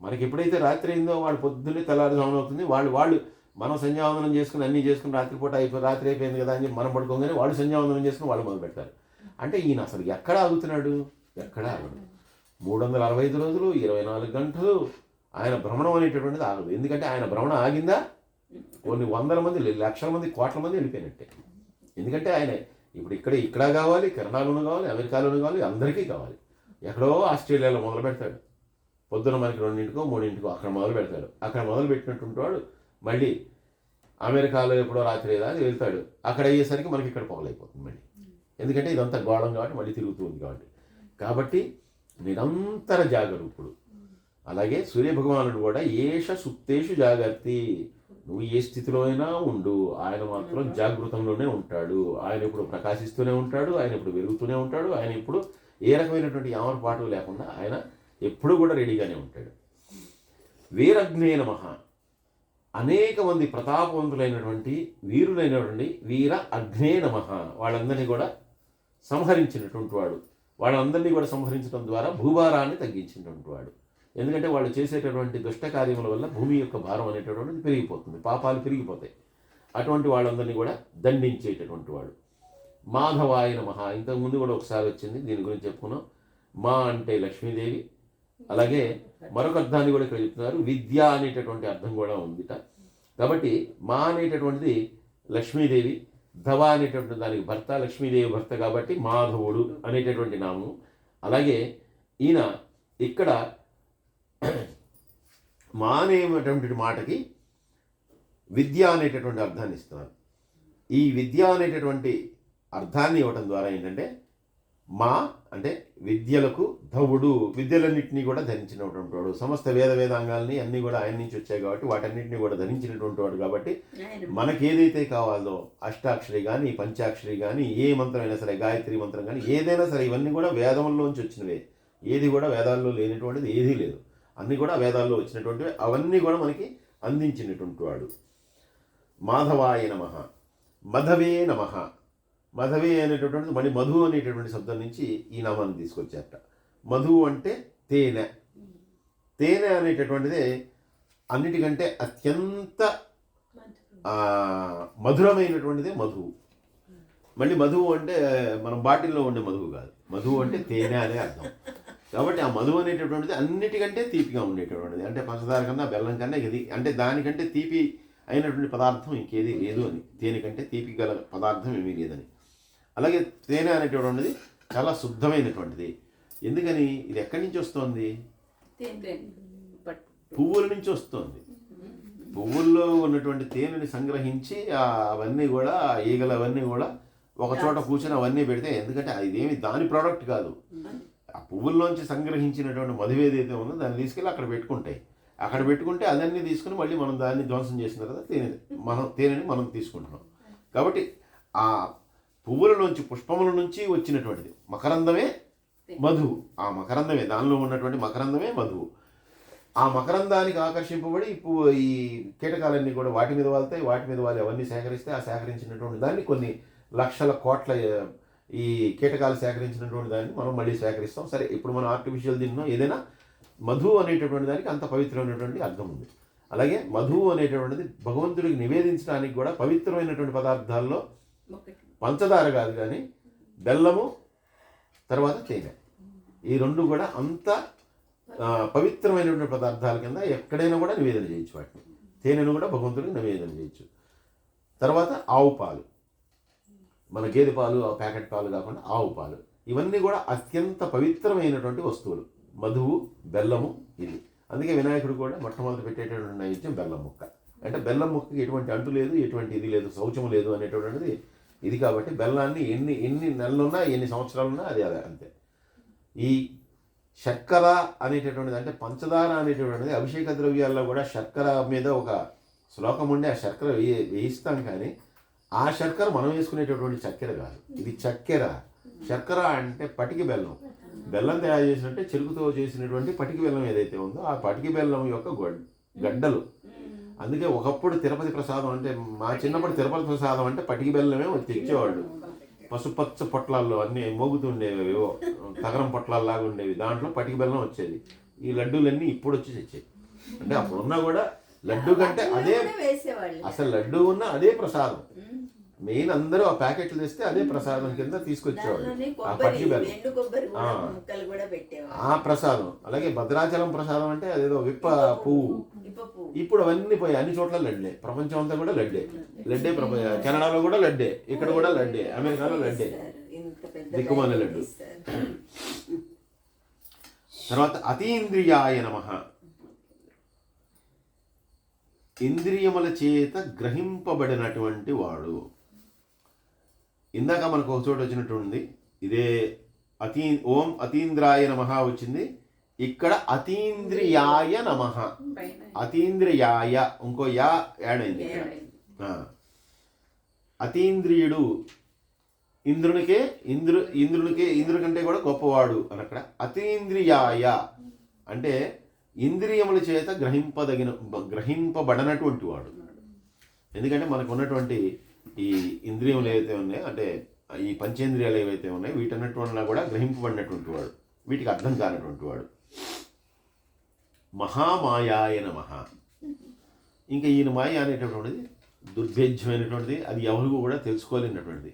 మనకి ఎప్పుడైతే రాత్రి అయిందో వాడు పొద్దున్నే తెల్లారుజామున అవుతుంది. వాళ్ళు మనం సంధ్యావందనం చేసుకుని అన్నీ చేసుకుని రాత్రి అయిపోయింది కదా అని చెప్పి మనం పడుకోగానే వాళ్ళు సంధ్యావందనం చేసుకుని వాళ్ళు మొదలు పెడతారు. అంటే ఈయన అసలు ఎక్కడ ఆగుతున్నాడు? ఎక్కడా ఆగడు. 365 రోజులు 24 గంటలు ఆయన భ్రమణం అనేటటువంటిది ఆగదు. ఎందుకంటే ఆయన భ్రమణం ఆగిందా కొన్ని వందల మంది, లక్షల మంది, కోట్ల మంది వెళ్ళిపోయినట్టే. ఎందుకంటే ఆయన ఇప్పుడు ఇక్కడ కావాలి, కెనడాలోనూ కావాలి, అమెరికాలోనూ కావాలి, అందరికీ కావాలి. ఎక్కడో ఆస్ట్రేలియాలో మొదలు పెడతాడు, పొద్దున మనకి 2ంటికో 3ంటికో అక్కడ మొదలు పెడతాడు. అక్కడ మొదలు పెట్టినటువంటి వాడు మళ్ళీ అమెరికాలో ఎప్పుడో రాత్రి అది వెళ్తాడు. అక్కడ అయ్యేసరికి మనకి ఇక్కడ పొగలైపోతుంది మళ్ళీ. ఎందుకంటే ఇదంతా గోళం కాబట్టి మళ్ళీ తిరుగుతుంది కాబట్టి నిరంతర జాగరూకుడు. అలాగే సూర్యభగవానుడు కూడా ఏష సుప్తేషు జాగర్తి, నువ్వు ఏ స్థితిలో అయినా ఉండు, ఆయన మాత్రం జాగృతంలోనే ఉంటాడు. ఆయన ఇప్పుడు ప్రకాశిస్తూనే ఉంటాడు, ఆయన ఇప్పుడు వెలుగుతూనే ఉంటాడు. ఆయన ఇప్పుడు ఏ రకమైనటువంటి యామరపాటు లేకుండా ఆయన ఎప్పుడూ కూడా రెడీగానే ఉంటాడు. వీరగ్నే నమః, అనేక మంది ప్రతాపవంతులైనటువంటి వీరులైనటువంటి వీర అగ్నే నమః, వాళ్ళందరినీ కూడా సంహరించినటువంటి వాడు. వాళ్ళందరినీ కూడా సంహరించడం ద్వారా భూభారాన్ని తగ్గించినటువంటి వాడు. ఎందుకంటే వాళ్ళు చేసేటటువంటి దుష్ట కార్యముల వల్ల భూమి యొక్క భారం అనేటటువంటిది పెరిగిపోతుంది, పాపాలు పెరిగిపోతాయి. అటువంటి వాళ్ళందరినీ కూడా దండించేటటువంటి వాడు. మాధవాయ నమః, ఇంతకుముందు కూడా ఒకసారి వచ్చింది, దీని గురించి చెప్పుకున్నాం. మా అంటే లక్ష్మీదేవి. అలాగే మరొక అర్థాన్ని కూడా ఇక్కడ చెప్తున్నారు, విద్య అనేటటువంటి అర్థం కూడా ఉందిట. కాబట్టి మా అనేటటువంటిది లక్ష్మీదేవి, ధవ అనేటటువంటి దానికి భర్త, లక్ష్మీదేవి భర్త కాబట్టి మాధవుడు అనేటటువంటి నామం. అలాగే ఈయన ఇక్కడ మా అనేటటువంటి మాటకి విద్య అనేటటువంటి అర్థాన్ని ఇస్తున్నారు. ఈ విద్య అనేటటువంటి అర్థాన్ని ఇవ్వటం ద్వారా ఏంటంటే మా అంటే విద్యలకు ధవుడు, విద్యలన్నింటినీ కూడా ధరించినటువంటి వాడు, సమస్త వేదాంగాల్ని అన్నీ కూడా ఆయన నుంచి వచ్చాయి కాబట్టి వాటన్నింటినీ కూడా ధరించినటువంటి వాడు కాబట్టి మనకి ఏదైతే కావాలో అష్టాక్షరి కానీ పంచాక్షరి కానీ ఏ మంత్రమైనా సరే, గాయత్రి మంత్రం కానీ ఏదైనా సరే, ఇవన్నీ కూడా వేదంలోంచి వచ్చినవే. ఏది కూడా వేదాల్లో లేనటువంటిది ఏదీ లేదు, అన్నీ కూడా వేదాల్లో వచ్చినటువంటివి. అవన్నీ కూడా మనకి అందించినటువంటి వాడు. మాధవాయ నమః, మధవే నమః. మధవే అనేటటువంటిది మళ్ళీ మధు అనేటటువంటి శబ్దం నుంచి ఈ నామాన్ని తీసుకొచ్చారట. మధు అంటే తేనె. తేనె అనేటటువంటిదే అన్నిటికంటే అత్యంత మధురమైనటువంటిదే మధువు. మళ్ళీ మధువు అంటే మనం బాటిల్లో ఉండే మధువు కాదు, మధువు అంటే తేనె అనే అర్థం. కాబట్టి ఆ మధువు అనేటటువంటిది అన్నిటికంటే తీపిగా ఉండేటటువంటిది. అంటే పంచదార కన్నా బెల్లం కన్నా ఇది అంటే దానికంటే తీపి అయినటువంటి పదార్థం ఇంకేది లేదు అని, తేనె కంటే తీపి గల పదార్థం ఏమీ లేదని. అలాగే తేనె అనేటటువంటిది చాలా శుద్ధమైనటువంటిది. ఎందుకని? ఇది ఎక్కడి నుంచి వస్తుంది? పువ్వుల నుంచి వస్తుంది. పువ్వుల్లో ఉన్నటువంటి తేనెని సంగ్రహించి అవన్నీ కూడా ఈగలు అవన్నీ కూడా ఒక చోట కూర్చొని అవన్నీ పెడితే, ఎందుకంటే ఇదేమి దాని ప్రోడక్ట్ కాదు, ఆ పువ్వుల్లోంచి సంగ్రహించినటువంటి మధువు ఏదైతే ఉందో దాన్ని తీసుకెళ్ళి అక్కడ పెట్టుకుంటాయి. అక్కడ పెట్టుకుంటే అదన్నీ తీసుకుని మళ్ళీ మనం దాన్ని ధ్వంసం చేసిన తర్వాత తేనెని మనం తీసుకుంటున్నాం. కాబట్టి ఆ పువ్వులలోంచి, పుష్పముల నుంచి వచ్చినటువంటిది మకరందమే మధువు. ఆ మకరందమే, దానిలో ఉన్నటువంటి మకరందమే మధువు. ఆ మకరందానికి ఆకర్షింపబడి ఈ కీటకాలన్నీ కూడా వాటి మీద వాళ్తాయి. వాటి మీద వాళ్ళు అవన్నీ సేకరిస్తే ఆ సేకరించినటువంటి దాన్ని కొన్ని లక్షల కోట్ల ఈ కీటకాలు సేకరించినటువంటి దాన్ని మనం మళ్ళీ సేకరిస్తాం. సరే, ఇప్పుడు మనం ఆర్టిఫిషియల్ తిన్నాం, ఏదైనా మధువు అనేటటువంటి దానికి అంత పవిత్రమైనటువంటి అర్థం ఉంది. అలాగే మధువు అనేటటువంటిది భగవంతుడికి నివేదించడానికి కూడా పవిత్రమైనటువంటి పదార్థాల్లో పంచదార కాదు కానీ బెల్లము, తర్వాత తేనె, ఈ రెండు కూడా అంత పవిత్రమైనటువంటి పదార్థాల కింద ఎక్కడైనా కూడా నివేదన చేయొచ్చు. వాటిని తేనెను కూడా భగవంతుడికి నివేదన చేయొచ్చు. తర్వాత ఆవు పాలు, మన గేదె పాలు, ప్యాకెట్ పాలు కాకుండా ఆవు పాలు, ఇవన్నీ కూడా అత్యంత పవిత్రమైనటువంటి వస్తువులు. మధువు, బెల్లము ఇది. అందుకే వినాయకుడు కూడా మొట్టమొదటి పెట్టేటటువంటి నైవేద్యం బెల్లం ముక్క. అంటే బెల్లం ముక్కకి ఎటువంటి అంటు లేదు, ఎటువంటి ఇది లేదు, శౌచము లేదు అనేటటువంటిది ఇది. కాబట్టి బెల్లాన్ని ఎన్ని నెలలున్నా, ఎన్ని సంవత్సరాలున్నా అది అంతే. ఈ శర్కర అనేటటువంటిది, అంటే పంచదార అనేటటువంటిది అభిషేక ద్రవ్యాల్లో కూడా శర్కర మీద ఒక శ్లోకం ఉండి ఆ శర్కర వేయిస్తాం, కానీ ఆ శర్కర మనం వేసుకునేటటువంటి చక్కెర కాదు, ఇది చక్కెర. శర్కర అంటే పటికి బెల్లం. బెల్లం తయారు చేసినట్టే చెరుకుతో చేసినటువంటి పటికి బెల్లం ఏదైతే ఉందో ఆ పటికి బెల్లం యొక్క గడ్డలు. అందుకే ఒకప్పుడు తిరుపతి ప్రసాదం అంటే, మా చిన్నప్పుడు తిరుపతి ప్రసాదం అంటే పటికి బెల్లమే తెచ్చేవాళ్ళు. పసుపచ్చ పొట్లాల్లో అన్నీ మోగుతుండేవి, ఏవో తగరం పొట్లాల్లాగా ఉండేవి, దాంట్లో పటికి బెల్లం వచ్చేది. ఈ లడ్డూలన్నీ ఇప్పుడు వచ్చి తెచ్చాయి. అంటే అప్పుడున్నా కూడా లడ్డు కంటే అదే, అసలు లడ్డు ఉన్న అదే ప్రసాదం. మెయిన్ అందరూ ఆ ప్యాకెట్లు తెస్తే అదే ప్రసాదం కింద తీసుకొచ్చేవాళ్ళు, ఆ పటికి బెల్లం, ఆ ప్రసాదం. అలాగే భద్రాచలం ప్రసాదం అంటే అదేదో విప్ప పువ్వు. ఇప్పుడు అవన్నీ పోయి అన్ని చోట్ల లడ్డే, ప్రపంచం అంతా కూడా లడ్డే. కెనడాలో కూడా లడ్డే, ఇక్కడ కూడా లడ్డే, అమెరికాలో లడ్డే, దిక్కుమాల లడ్డు. తర్వాత అతీంద్రియాయ నమః, ఇంద్రియముల చేత గ్రహింపబడినటువంటి వాడు. ఇందాక మనకు ఒక చోట వచ్చినట్టుంది, ఇదే ఓం అతీంద్రాయ నమః వచ్చింది. ఇక్కడ అతీంద్రియాయ నమః, అతీంద్రియాయ ఇంకో యా యాడ్ అయింది ఇక్కడ. అతీంద్రియుడు ఇంద్రుడి కంటే కూడా గొప్పవాడు అని అక్కడ. అతీంద్రియాయ అంటే ఇంద్రియముల చేత గ్రహింపబడనటువంటి వాడు. ఎందుకంటే మనకు ఉన్నటువంటి ఈ ఇంద్రియములు ఏవైతే ఉన్నాయో, అంటే ఈ పంచేంద్రియాలు ఏవైతే ఉన్నాయో వీటన్నిటి వలన కూడా గ్రహింపబడినటువంటి వాడు, వీటికి అర్థం కానటువంటి వాడు. మహామాయాయ నమః. ఇంకా ఈయన మాయ అనేటటువంటిది దుర్భేద్యమైనటువంటిది, అది ఎవరు కూడా తెలుసుకోలేనటువంటిది.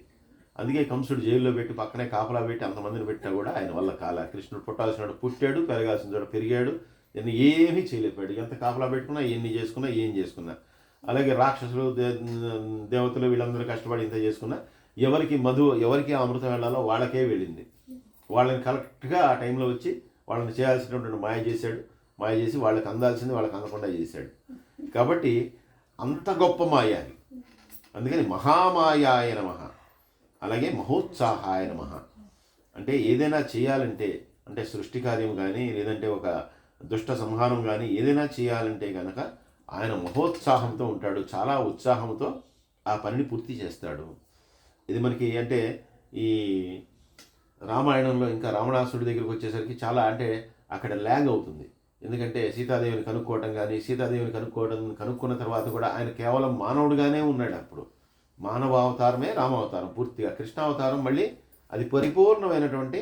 అందుకే కంసుడు జైల్లో పెట్టి పక్కనే కాపలా పెట్టి అంతమందిని పెట్టినా కూడా ఆయన వల్ల కాల. కృష్ణుడు పుట్టాల్సిన పుట్టాడు, పెరగాల్సిన చోట పెరిగాడు, ఈయన ఏమీ చేయలేపాడు. ఎంత కాపలా పెట్టుకున్నా, ఎన్ని చేసుకున్నా, ఏం చేసుకున్నా అలాగే రాక్షసులు దేవతలు వీళ్ళందరూ కష్టపడి ఇంత చేసుకున్నా ఎవరికి ఆ అమృతం వెళ్ళాలో వాళ్ళకే వెళ్ళింది. వాళ్ళని కరెక్ట్గా ఆ టైంలో వచ్చి వాళ్ళని చేయాల్సినటువంటి మాయ చేసి వాళ్ళకి అందాల్సింది వాళ్ళకి అందకుండా చేశాడు. కాబట్టి అంత గొప్ప మాయ అది. అందుకని మహామాయాయ నమః, అలాగే మహోత్సాహాయ నమః. అంటే ఏదైనా చేయాలంటే, అంటే సృష్టి కార్యం కానీ లేదంటే ఒక దుష్ట సంహారం కానీ ఏదైనా చేయాలంటే కనుక ఆయన మహోత్సాహంతో ఉంటాడు, చాలా ఉత్సాహంతో ఆ పనిని పూర్తి చేస్తాడు. ఇది మనకి అంటే ఈ రామాయణంలో ఇంకా రావణాసుడి దగ్గరికి వచ్చేసరికి చాలా అంటే అక్కడ ల్యాగ్ అవుతుంది. ఎందుకంటే సీతాదేవిని కనుక్కున్న తర్వాత కూడా ఆయన కేవలం మానవుడిగానే ఉన్నాడు. అప్పుడు మానవ అవతారమే రామావతారం, పూర్తిగా కృష్ణావతారం మళ్ళీ అది పరిపూర్ణమైనటువంటి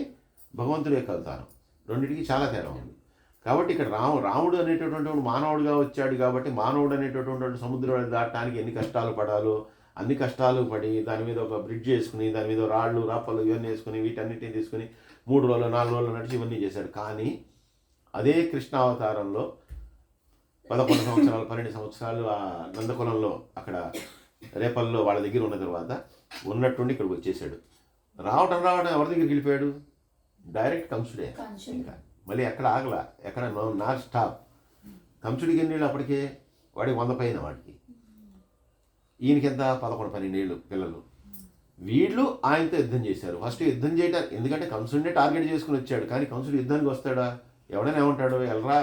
భగవంతుడి యొక్క అవతారం. రెండింటికి చాలా తేడా ఉంది. కాబట్టి ఇక్కడ రాముడు అనేటటువంటి మానవుడిగా వచ్చాడు. కాబట్టి మానవుడు అనేటటువంటి సముద్రం దాటడానికి ఎన్ని కష్టాలు పడాలో అన్ని కష్టాలు పడి దాని మీద ఒక బ్రిడ్జ్ వేసుకుని దాని మీద రాళ్ళు రాపలు ఇవన్నీ వేసుకుని వీటన్నిటిని తీసుకుని 3 రోజులు 4 రోజులు నడిచి ఇవన్నీ చేశాడు. కానీ అదే కృష్ణావతారంలో 11 సంవత్సరాలు 12 సంవత్సరాలు ఆ నందకులంలో అక్కడ రేపల్లో వాళ్ళ దగ్గర ఉన్న తర్వాత ఉన్నట్టుండి ఇక్కడికి వచ్చేసాడు. రావటం ఎవరి దగ్గరికి వెళ్ళిపోయాడు? డైరెక్ట్ కంసుడే. ఇంకా మళ్ళీ ఎక్కడ ఆగలా, ఎక్కడ నాట్ స్టాప్. కంసుడికి ఎన్ని ఏళ్ళు అప్పటికే? వాడికి 100 పైన వాడికి. ఈయనకి ఎంత? 11-12 ఏళ్ళు పిల్లలు. వీళ్ళు ఆయనతో యుద్ధం చేశారు. ఫస్ట్ యుద్ధం చేయటానికి, ఎందుకంటే కంసుడినే టార్గెట్ చేసుకుని వచ్చాడు. కానీ కంసుడు యుద్ధానికి వస్తాడా? ఎవడైనా ఏమంటాడు? ఎల్రా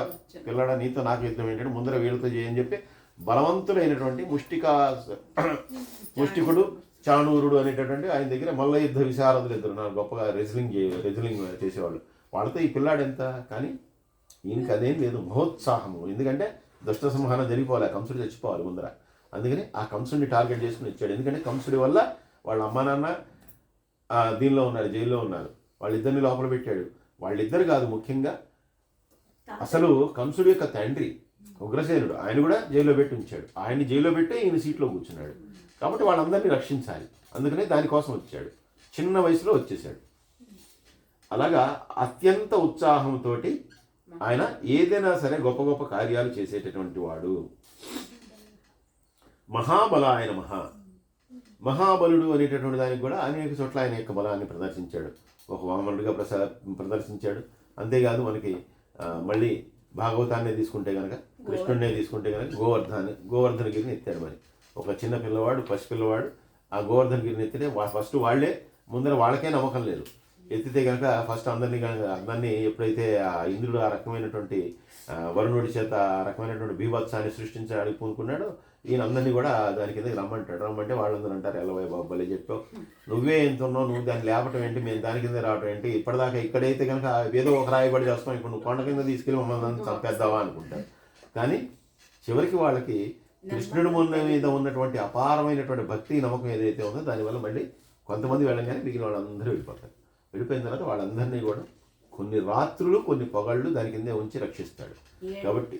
పిల్లడా, నీతో నాకు యుద్ధం ఏంటంటే ముందర వీళ్ళతో చేయని చెప్పి బలవంతుడైనటువంటి ముష్టికుడు చాణూరుడు అనేటటువంటి ఆయన దగ్గర మల్ల యుద్ధ విశారదులు ఇద్దరు నాకు గొప్పగా రెజ్లింగ్ చేసేవాళ్ళు. వాళ్ళతో ఈ పిల్లాడు ఎంత? కానీ ఈయనకి అదేం లేదు, మహోత్సాహము. ఎందుకంటే దుష్ట సంహారం జరిగిపోవాలి, కంసుడు చచ్చిపోవాలి ముందర. అందుకని ఆ కంసుడిని టార్గెట్ చేసుకుని వచ్చాడు. ఎందుకంటే కంసుడి వల్ల వాళ్ళ అమ్మా నాన్న దీనిలో ఉన్నారు, జైల్లో ఉన్నారు. వాళ్ళిద్దరిని లోపల పెట్టాడు. వాళ్ళిద్దరు కాదు, ముఖ్యంగా అసలు కంసుడి యొక్క తండ్రి ఉగ్రసేనుడు, ఆయన కూడా జైల్లో పెట్టి ఉంచాడు. ఆయన్ని జైల్లో పెట్టి ఈయన సీట్లో కూర్చున్నాడు. కాబట్టి వాళ్ళందరినీ రక్షించాలి. అందుకనే దానికోసం వచ్చాడు. చిన్న వయసులో వచ్చేసాడు. అలాగా అత్యంత ఉత్సాహంతో ఆయన ఏదైనా సరే గొప్ప గొప్ప కార్యాలు చేసేటటువంటి వాడు. మహాబలాయ నమః. మహాబలుడు అనేటటువంటి దానికి కూడా అనేక చోట్ల ఆయన యొక్క బలాన్ని ప్రదర్శించాడు. ఒక వామనుడిగా ప్రదర్శించాడు. అంతేకాదు మనకి మళ్ళీ భాగవతాన్ని తీసుకుంటే కనుక, కృష్ణుడినే తీసుకుంటే కనుక గోవర్ధనగిరిని ఎత్తాడు. మరి ఒక చిన్న పిల్లవాడు, పసిపిల్లవాడు ఆ గోవర్ధనగిరిని ఎత్తితే ఫస్ట్ వాళ్ళే ముందర వాళ్ళకే నమ్మకం లేదు. ఎత్తితే కనుక ఫస్ట్ అందరినీ ఎప్పుడైతే ఆ ఇంద్రుడు ఆ రకమైనటువంటి వరుణుడి చేత ఆ రకమైనటువంటి బీభత్సాన్ని సృష్టించడానికి పూనుకున్నాడో, ఈయన అందరినీ కూడా దాని కిందకి రమ్మంటే వాళ్ళందరూ అంటారు, ఎల్లవై బాబులే చెప్పావు, నువ్వే ఎంత ఉన్నావు, నువ్వు దాన్ని లేపటం ఏంటి, మేము దాని కింద రావటం ఏంటి, ఇప్పటిదాకా ఇక్కడైతే కనుక ఏదో ఒక రాయబడి చేస్తాం, ఇప్పుడు నువ్వు కొండ కింద తీసుకెళ్ళి మమ్మల్ని చంపేద్దావా అనుకుంటారు. కానీ చివరికి వాళ్ళకి కృష్ణుడి మీద ఉన్నటువంటి అపారమైనటువంటి భక్తి నమ్మకం ఏదైతే ఉందో దానివల్ల మళ్ళీ కొంతమంది వెళ్ళగానే మిగిలిన వాళ్ళందరూ వెళ్ళిపోతారు. వెళ్ళిపోయిన తర్వాత వాళ్ళందరినీ కూడా కొన్ని రాత్రులు కొన్ని పొగళ్ళు దాని కిందే ఉంచి రక్షిస్తాడు. కాబట్టి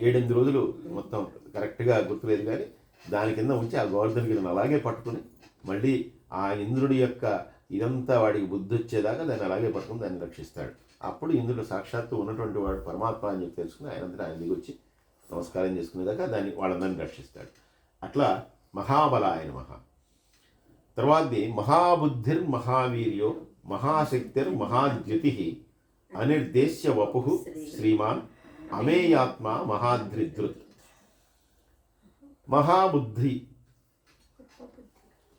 7 రోజులు మొత్తం కరెక్ట్గా గుర్తులేదు, కానీ దాని కింద ఉంచి ఆ గోవర్ధనగిరిని అలాగే పట్టుకుని మళ్ళీ ఆ ఇంద్రుడి యొక్క ఇదంతా వాడికి బుద్ధి వచ్చేదాకా దాన్ని అలాగే పట్టుకుని దాన్ని రక్షిస్తాడు. అప్పుడు ఇంద్రుడు సాక్షాత్తు ఉన్నటువంటి వాడు పరమాత్మ అని చెప్పి తెలుసుకుని ఆయన దిగి వచ్చి నమస్కారం చేసుకునేదాకా వాళ్ళందరినీ రక్షిస్తాడు. అట్లా మహాబలాయ నమః. తర్వాతది మహాబుద్ధిర్ మహావీర్యో మహాశక్తిర్ మహాద్యుతి అనిర్దేశ్య వపు శ్రీమాన్ అమేయాత్మ మహాద్రిధృత్. మహాబుద్ధి,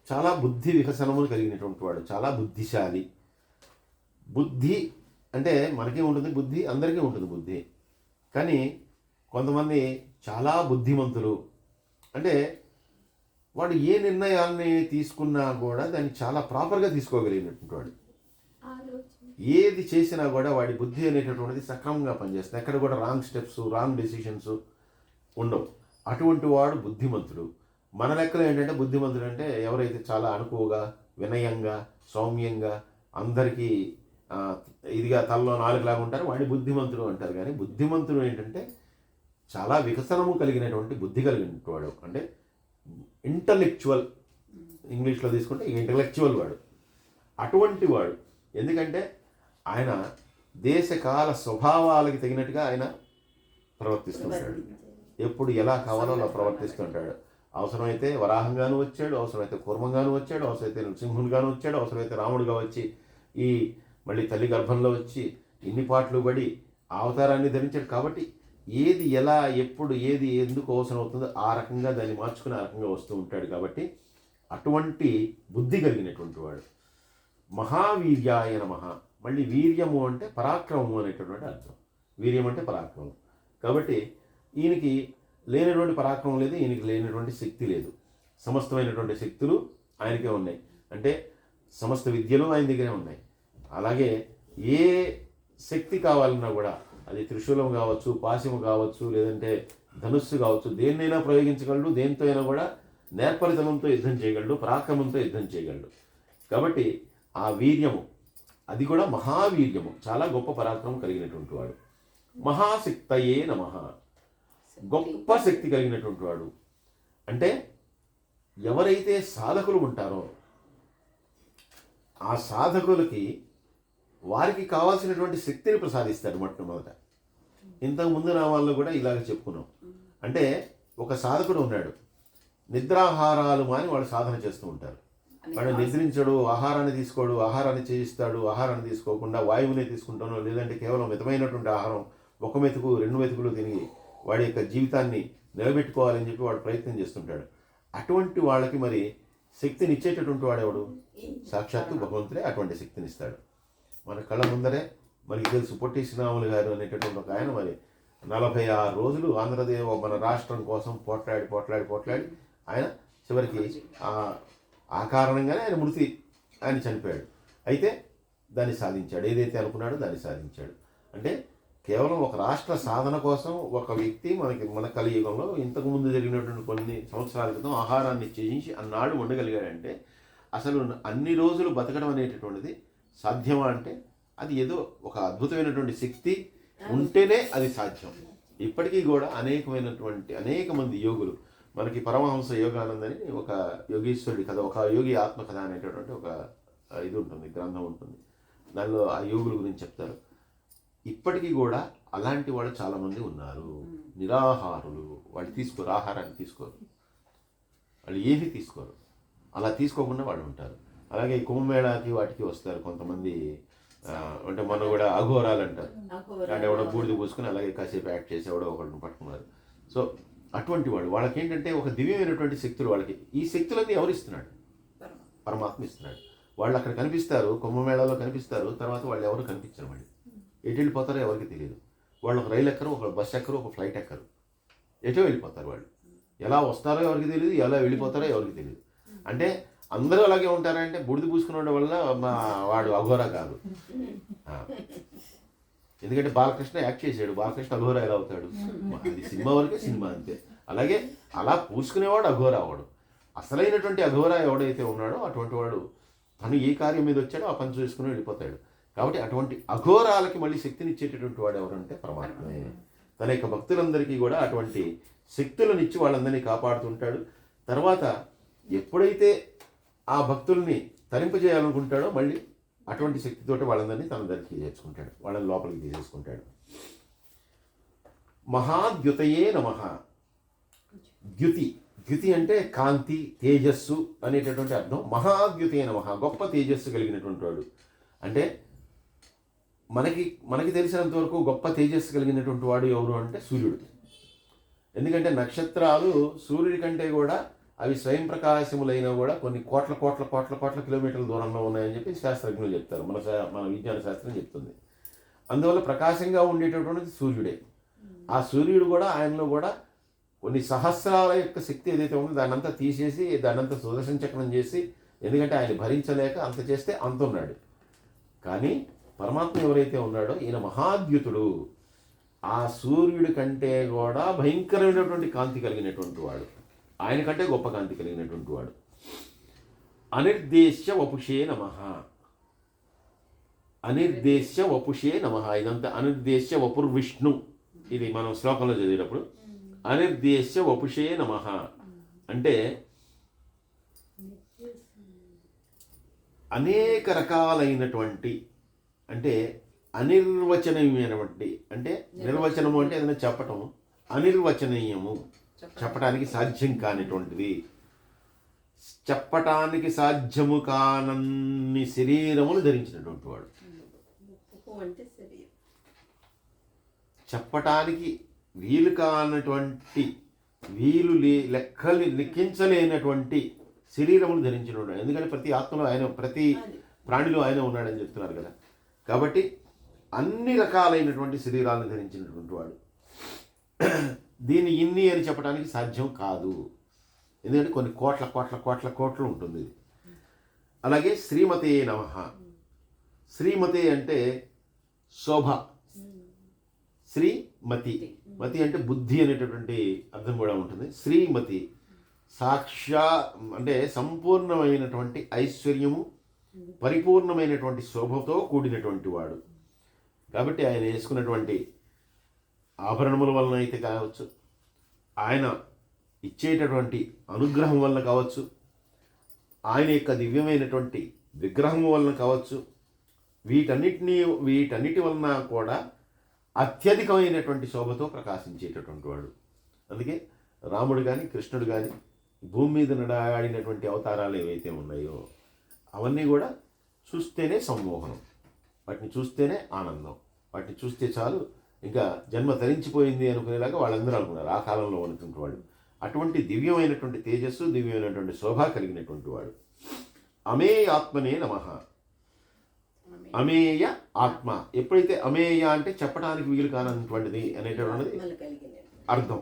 చాలా బుద్ధి వికసనములు కలిగినటువంటి వాడు, చాలా బుద్ధిశాలి. బుద్ధి అంటే మనకే ఉంటుంది బుద్ధి, అందరికీ ఉంటుంది బుద్ధి. కానీ కొంతమంది చాలా బుద్ధిమంతులు, అంటే వాడు ఏ నిర్ణయాల్ని తీసుకున్నా కూడా దాన్ని చాలా ప్రాపర్గా తీసుకోగలిగినటువంటి వాడు. ఏది చేసినా కూడా వాడి బుద్ధి అనేటటువంటిది సక్రమంగా పనిచేస్తుంది. ఎక్కడ కూడా రాంగ్ స్టెప్స్, రాంగ్ డెసిషన్స్ ఉండవు. అటువంటి వాడు బుద్ధిమంతుడు. మన లెక్కలో ఏంటంటే బుద్ధిమంతుడు అంటే ఎవరైతే చాలా అనుకువగా, వినయంగా, సౌమ్యంగా, అందరికీ ఇదిగా తలలో 4 లాగా ఉంటారో వాడిని బుద్ధిమంతుడు అంటారు. కానీ బుద్ధిమంతుడు ఏంటంటే చాలా వికసనము కలిగినటువంటి బుద్ధి కలిగినటువంటి వాడు, అంటే ఇంటలెక్చువల్, ఇంగ్లీష్లో తీసుకుంటే ఇంటలెక్చువల్ వాడు. అటువంటి వాడు ఎందుకంటే ఆయన దేశకాల స్వభావాలకి తగినట్టుగా ఆయన ప్రవర్తిస్తుంటాడు. ఎప్పుడు ఎలా కావాలో అలా ప్రవర్తిస్తుంటాడు. అవసరమైతే వరాహంగాను వచ్చాడు, అవసరమైతే కూర్మంగాను వచ్చాడు, అవసరమైతే నృసింహునిగాను వచ్చాడు, అవసరమైతే రాముడుగా వచ్చి ఈ మళ్ళీ తల్లి గర్భంలో వచ్చి ఇన్ని పాటలు పడి ఆ అవతారాన్ని ధరించాడు. కాబట్టి ఏది ఎలా ఎప్పుడు ఏది ఎందుకు అవసరం అవుతుందో ఆ రకంగా దాన్ని మార్చుకుని ఆ రకంగా వస్తూ ఉంటాడు. కాబట్టి అటువంటి బుద్ధి కలిగినటువంటి వాడు. మహావీర్యాయ నమః. మళ్ళీ వీర్యము అంటే పరాక్రమము అనేటటువంటి అర్థం. వీర్యం అంటే పరాక్రమం. కాబట్టి ఈయనకి లేనటువంటి పరాక్రమం లేదు, ఈయనకి లేనటువంటి శక్తి లేదు. సమస్తమైనటువంటి శక్తులు ఆయనకే ఉన్నాయి. అంటే సమస్త విద్యలు ఆయన దగ్గరే ఉన్నాయి. అలాగే ఏ శక్తి కావాలన్నా కూడా అది త్రిశూలం కావచ్చు, పాశము కావచ్చు, లేదంటే ధనుస్సు కావచ్చు, దేన్నైనా ప్రయోగించగలడు. దేనితో అయినా కూడా నేర్పరితనంతో యుద్ధం చేయగలడు, పరాక్రమంతో యుద్ధం చేయగలడు. కాబట్టి ఆ వీర్యము అది కూడా మహావీర్యము, చాలా గొప్ప పరాక్రమం కలిగినటువంటి వాడు. మహాశక్తయే నమః. గొప్ప శక్తి కలిగినటువంటి వాడు. అంటే ఎవరైతే సాధకులు ఉంటారో ఆ సాధకులకి వారికి కావాల్సినటువంటి శక్తిని ప్రసాదిస్తాడు మొట్టమొదట. ఇంతకు ముందు నామాల్లో కూడా ఇలాగ చెప్పుకున్నాం. అంటే ఒక సాధకుడు ఉన్నాడు, నిద్రాహారాలు మాని వాడు సాధన చేస్తూ ఉంటారు. వాడు నిద్రించడు, ఆహారాన్ని తీసుకోడు, ఆహారాన్ని చేయిస్తాడు, ఆహారాన్ని తీసుకోకుండా వాయువునే తీసుకుంటాను, లేదంటే కేవలం మితమైనటువంటి ఆహారం, ఒక మెతుకు 2 మెతుకులు తిని వాడి యొక్క జీవితాన్ని నిలబెట్టుకోవాలని చెప్పి వాడు ప్రయత్నం చేస్తుంటాడు. అటువంటి వాళ్ళకి మరి శక్తిని ఇచ్చేటటువంటి వాడెవడు? సాక్షాత్తు భగవంతుడే అటువంటి శక్తిని ఇస్తాడు. మన కళ్ళ ముందరే మనకి తెలుసు, పొట్టి శ్రీరాములు గారు అనేటటువంటి ఒక ఆయన మరి 46 రోజులు ఆంధ్రదేశ్ మన రాష్ట్రం కోసం పోట్లాడి ఆయన చివరికి ఆ కారణంగానే ఆయన చనిపోయాడు. అయితే దాన్ని సాధించాడు, ఏదైతే అనుకున్నాడో దాన్ని సాధించాడు. అంటే కేవలం ఒక రాష్ట్ర సాధన కోసం ఒక వ్యక్తి మన కలియుగంలో ఇంతకుముందు జరిగినటువంటి కొన్ని సంవత్సరాల క్రితం ఆహారాన్ని త్యజించి అన్నాడు ఉండగలిగాడంటే అసలు అన్ని రోజులు బతకడం అనేటటువంటిది సాధ్యమా అంటే అది ఏదో ఒక అద్భుతమైనటువంటి శక్తి ఉంటేనే అది సాధ్యం. ఇప్పటికీ కూడా అనేక మంది యోగులు, మనకి పరమహంస యోగానందని ఒక యోగీశ్వరుడి కథ, ఒక యోగి ఆత్మకథ అనేటటువంటి ఒక ఇది ఉంటుంది, గ్రంథం ఉంటుంది. దానిలో ఆ యోగుల గురించి చెప్తారు. ఇప్పటికీ కూడా అలాంటి వాళ్ళు చాలామంది ఉన్నారు. నిరాహారులు, వాళ్ళు తీసుకోరు, ఆహారాన్ని తీసుకోరు, వాళ్ళు ఏమీ తీసుకోరు. అలా తీసుకోకుండా వాళ్ళు ఉంటారు. అలాగే కుంభమేళాకి వాటికి వస్తారు కొంతమంది, అంటే మొన్న కూడా అఘోరాలు అంటారు. అంటే ఎవడో బూడిద పూసుకుని అలాగే కాసేపు యాక్ట్ చేసి ఎవడో ఒకరిని పట్టుకున్నారు. సో అటువంటి వాళ్ళకి ఏంటంటే ఒక దివ్యమైనటువంటి శక్తులు. వాళ్ళకి ఈ శక్తులన్నీ ఎవరు ఇస్తున్నాడు? పరమాత్మ ఇస్తున్నాడు. వాళ్ళు అక్కడ కనిపిస్తారు, కుంభమేళాలో కనిపిస్తారు, తర్వాత వాళ్ళు ఎవరు కనిపించరు. వాళ్ళు ఎటు వెళ్ళిపోతారో ఎవరికి తెలియదు. వాళ్ళు ఒక రైలు ఎక్కరు, ఒక బస్సు ఎక్కరు, ఒక ఫ్లైట్ ఎక్కరు, ఎటో వెళ్ళిపోతారు. వాళ్ళు ఎలా వస్తారో ఎవరికి తెలియదు, ఎలా వెళ్ళిపోతారో ఎవరికి తెలియదు. అంటే అందరూ అలాగే ఉంటారంటే బుడిది పూసుకునే వల్ల వాడు అఘోరా కాదు. ఎందుకంటే బాలకృష్ణ యాక్ట్ చేశాడు, బాలకృష్ణ అఘోరా ఎలా అవుతాడు? అది సినిమా వరకే సినిమా అంతే. అలాగే అలా పూసుకునేవాడు అఘోరా వాడు. అసలైనటువంటి అఘోరా ఎవడైతే ఉన్నాడో అటువంటి వాడు తను ఏ కార్యం మీద వచ్చాడో ఆ పని చేసుకుని వెళ్ళిపోతాడు. కాబట్టి అటువంటి అఘోరాలకి మళ్ళీ శక్తిని ఇచ్చేటటువంటి వాడు ఎవరంటే పరమాత్మే. తన యొక్క భక్తులందరికీ కూడా అటువంటి శక్తులను ఇచ్చి వాళ్ళందరినీ కాపాడుతుంటాడు. తర్వాత ఎప్పుడైతే ఆ భక్తుల్ని తరింపజేయాలనుకుంటాడో మళ్ళీ అటువంటి శక్తితోటి వాళ్ళందరినీ తన దగ్గరికి చేర్చుకుంటాడు, వాళ్ళని లోపలికి తీసేసుకుంటాడు. మహాద్యుతయే నమః. ద్యుతి అంటే కాంతి, తేజస్సు అనేటటువంటి అర్థం. మహాద్యుతయే నమః, గొప్ప తేజస్సు కలిగినటువంటి వాడు. అంటే మనకి తెలిసినంత వరకు గొప్ప తేజస్సు కలిగినటువంటి వాడు ఎవరు అంటే సూర్యుడు. ఎందుకంటే నక్షత్రాలు సూర్యుడి కంటే కూడా అవి స్వయం ప్రకాశములైనా కూడా కొన్ని కోట్ల కిలోమీటర్ల దూరంలో ఉన్నాయని చెప్పి శాస్త్రజ్ఞులు చెప్తారు. మన విజ్ఞాన శాస్త్రం చెప్తుంది. అందువల్ల ప్రకాశంగా ఉండేటటువంటిది సూర్యుడే. ఆ సూర్యుడు కూడా ఆయనలో కూడా కొన్ని సహస్రాల యొక్క శక్తి ఏదైతే ఉందో దాన్నంతా తీసేసి దాన్నంతా సుదర్శన చక్రం చేసి, ఎందుకంటే ఆయన భరించలేక అంత చేస్తే అంత ఉన్నాడు. కానీ పరమాత్మ ఎవరైతే ఉన్నాడో ఈయన మహాద్యుతుడు. ఆ సూర్యుడి కంటే కూడా భయంకరమైనటువంటి కాంతి కలిగినటువంటి వాడు, ఆయన కంటే గొప్ప కాంతి కలిగినటువంటి వాడు. అనిర్దేశ్య వపుషే నమః. అనిర్దేశ్య వపుషే నమః. ఇదంతా అనిర్దేశ్య వపుర్విష్ణు. ఇది మనం శ్లోకంలో చదివేటప్పుడు అనిర్దేశ్య వపుషే నమః అంటే అనేక రకాలైనటువంటి, అంటే అనిర్వచనమైనటువంటి, అంటే నిర్వచనము అంటే ఏదైనా చెప్పటము, అనిర్వచనీయము, చెప్పటానికి సాధ్యం కానిటువంటిది. చెప్పటానికి సాధ్యము కానన్ని శరీరములు ధరించినటువంటి వాడు. ముక్కు అంటే శరీరం. చెప్పటానికి వీలు కానటువంటి లెక్కించలేనటువంటి శరీరములు ధరించినవాడు. ఎందుకంటే ప్రతి ఆత్మలో ఆయన, ప్రతి ప్రాణిలో ఆయన ఉన్నాడని చెప్తున్నారు కదా. కాబట్టి అన్ని రకాలైనటువంటి శరీరాలను ధరించినటువంటి వాడు. దీన్ని ఇన్ని అని చెప్పడానికి సాధ్యం కాదు. ఎందుకంటే కొన్ని కోట్ల కోట్ల కోట్ల కోట్లు ఉంటుంది ఇది. అలాగే శ్రీమతే నమః. శ్రీమతే అంటే శోభ. శ్రీమతి, మతి అంటే బుద్ధి అనేటటువంటి అర్థం కూడా ఉంటుంది. శ్రీమతి అంటే సంపూర్ణమైనటువంటి ఐశ్వర్యము, పరిపూర్ణమైనటువంటి శోభతో కూడినటువంటి వాడు. కాబట్టి ఆయన వేసుకున్నటువంటి ఆభరణముల వలన అయితే కావచ్చు, ఆయన ఇచ్చేటటువంటి అనుగ్రహం వలన కావచ్చు, ఆయన యొక్క దివ్యమైనటువంటి విగ్రహం వలన కావచ్చు, వీటన్నిటి వలన కూడా అత్యధికమైనటువంటి శోభతో ప్రకాశించేటటువంటి వాడు. అందుకే రాముడు కానీ కృష్ణుడు కానీ భూమి మీద నడాడినటువంటి అవతారాలు ఏవైతే ఉన్నాయో అవన్నీ కూడా చూస్తేనే సమ్మోహనం, వాటిని చూస్తేనే ఆనందం, వాటిని చూస్తే చాలు ఇంకా జన్మ తరించిపోయింది అనుకునేలాగా వాళ్ళందరూ అనుకున్నారు ఆ కాలంలో ఉన్నటువంటి వాళ్ళు. అటువంటి దివ్యమైనటువంటి తేజస్సు, దివ్యమైనటువంటి శోభ కలిగినటువంటి వాడు. అమేయ ఆత్మనే నమః. అమేయ ఆత్మ. ఎప్పుడైతే అమేయ అంటే చెప్పడానికి వీలు కానటువంటిది అనేటటువంటిది అర్థం.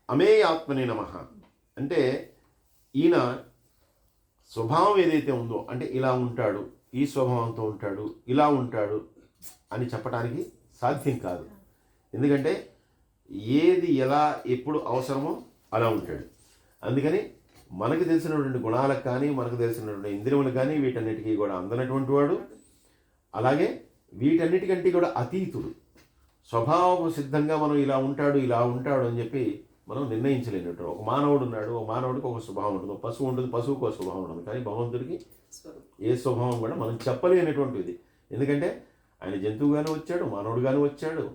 అమేయ ఆత్మనే నమః అంటే ఈయన స్వభావం ఏదైతే ఉందో, అంటే ఇలా ఉంటాడు, ఈ స్వభావంతో ఉంటాడు, ఇలా ఉంటాడు అని చెప్పడానికి సాధ్యం కాదు. ఎందుకంటే ఏది ఎలా ఎప్పుడు అవసరమో అలా ఉంటాడు. అందుకని మనకు తెలిసినటువంటి గుణాలకు కానీ, మనకు తెలిసినటువంటి ఇంద్రియములకు కానీ వీటన్నిటికీ కూడా అందనటువంటి వాడు. అలాగే వీటన్నిటికంటే కూడా అతీతుడు. స్వభావ సిద్ధంగా మనం ఇలా ఉంటాడు అని చెప్పి మనం నిర్ణయించలేనట్టు. ఒక మానవుడు ఉన్నాడు, ఒక మానవుడికి ఒక స్వభావం ఉంటుంది, ఒక పశువు ఉంటుంది, పశువుకి ఒక స్వభావం ఉంటుంది. కానీ భగవంతుడికి ఏ స్వభావం కూడా మనం చెప్పలేనటువంటిది. ఎందుకంటే ఆయన జంతువుగానే వచ్చాడు, మానవుడుగానే వచ్చాడు,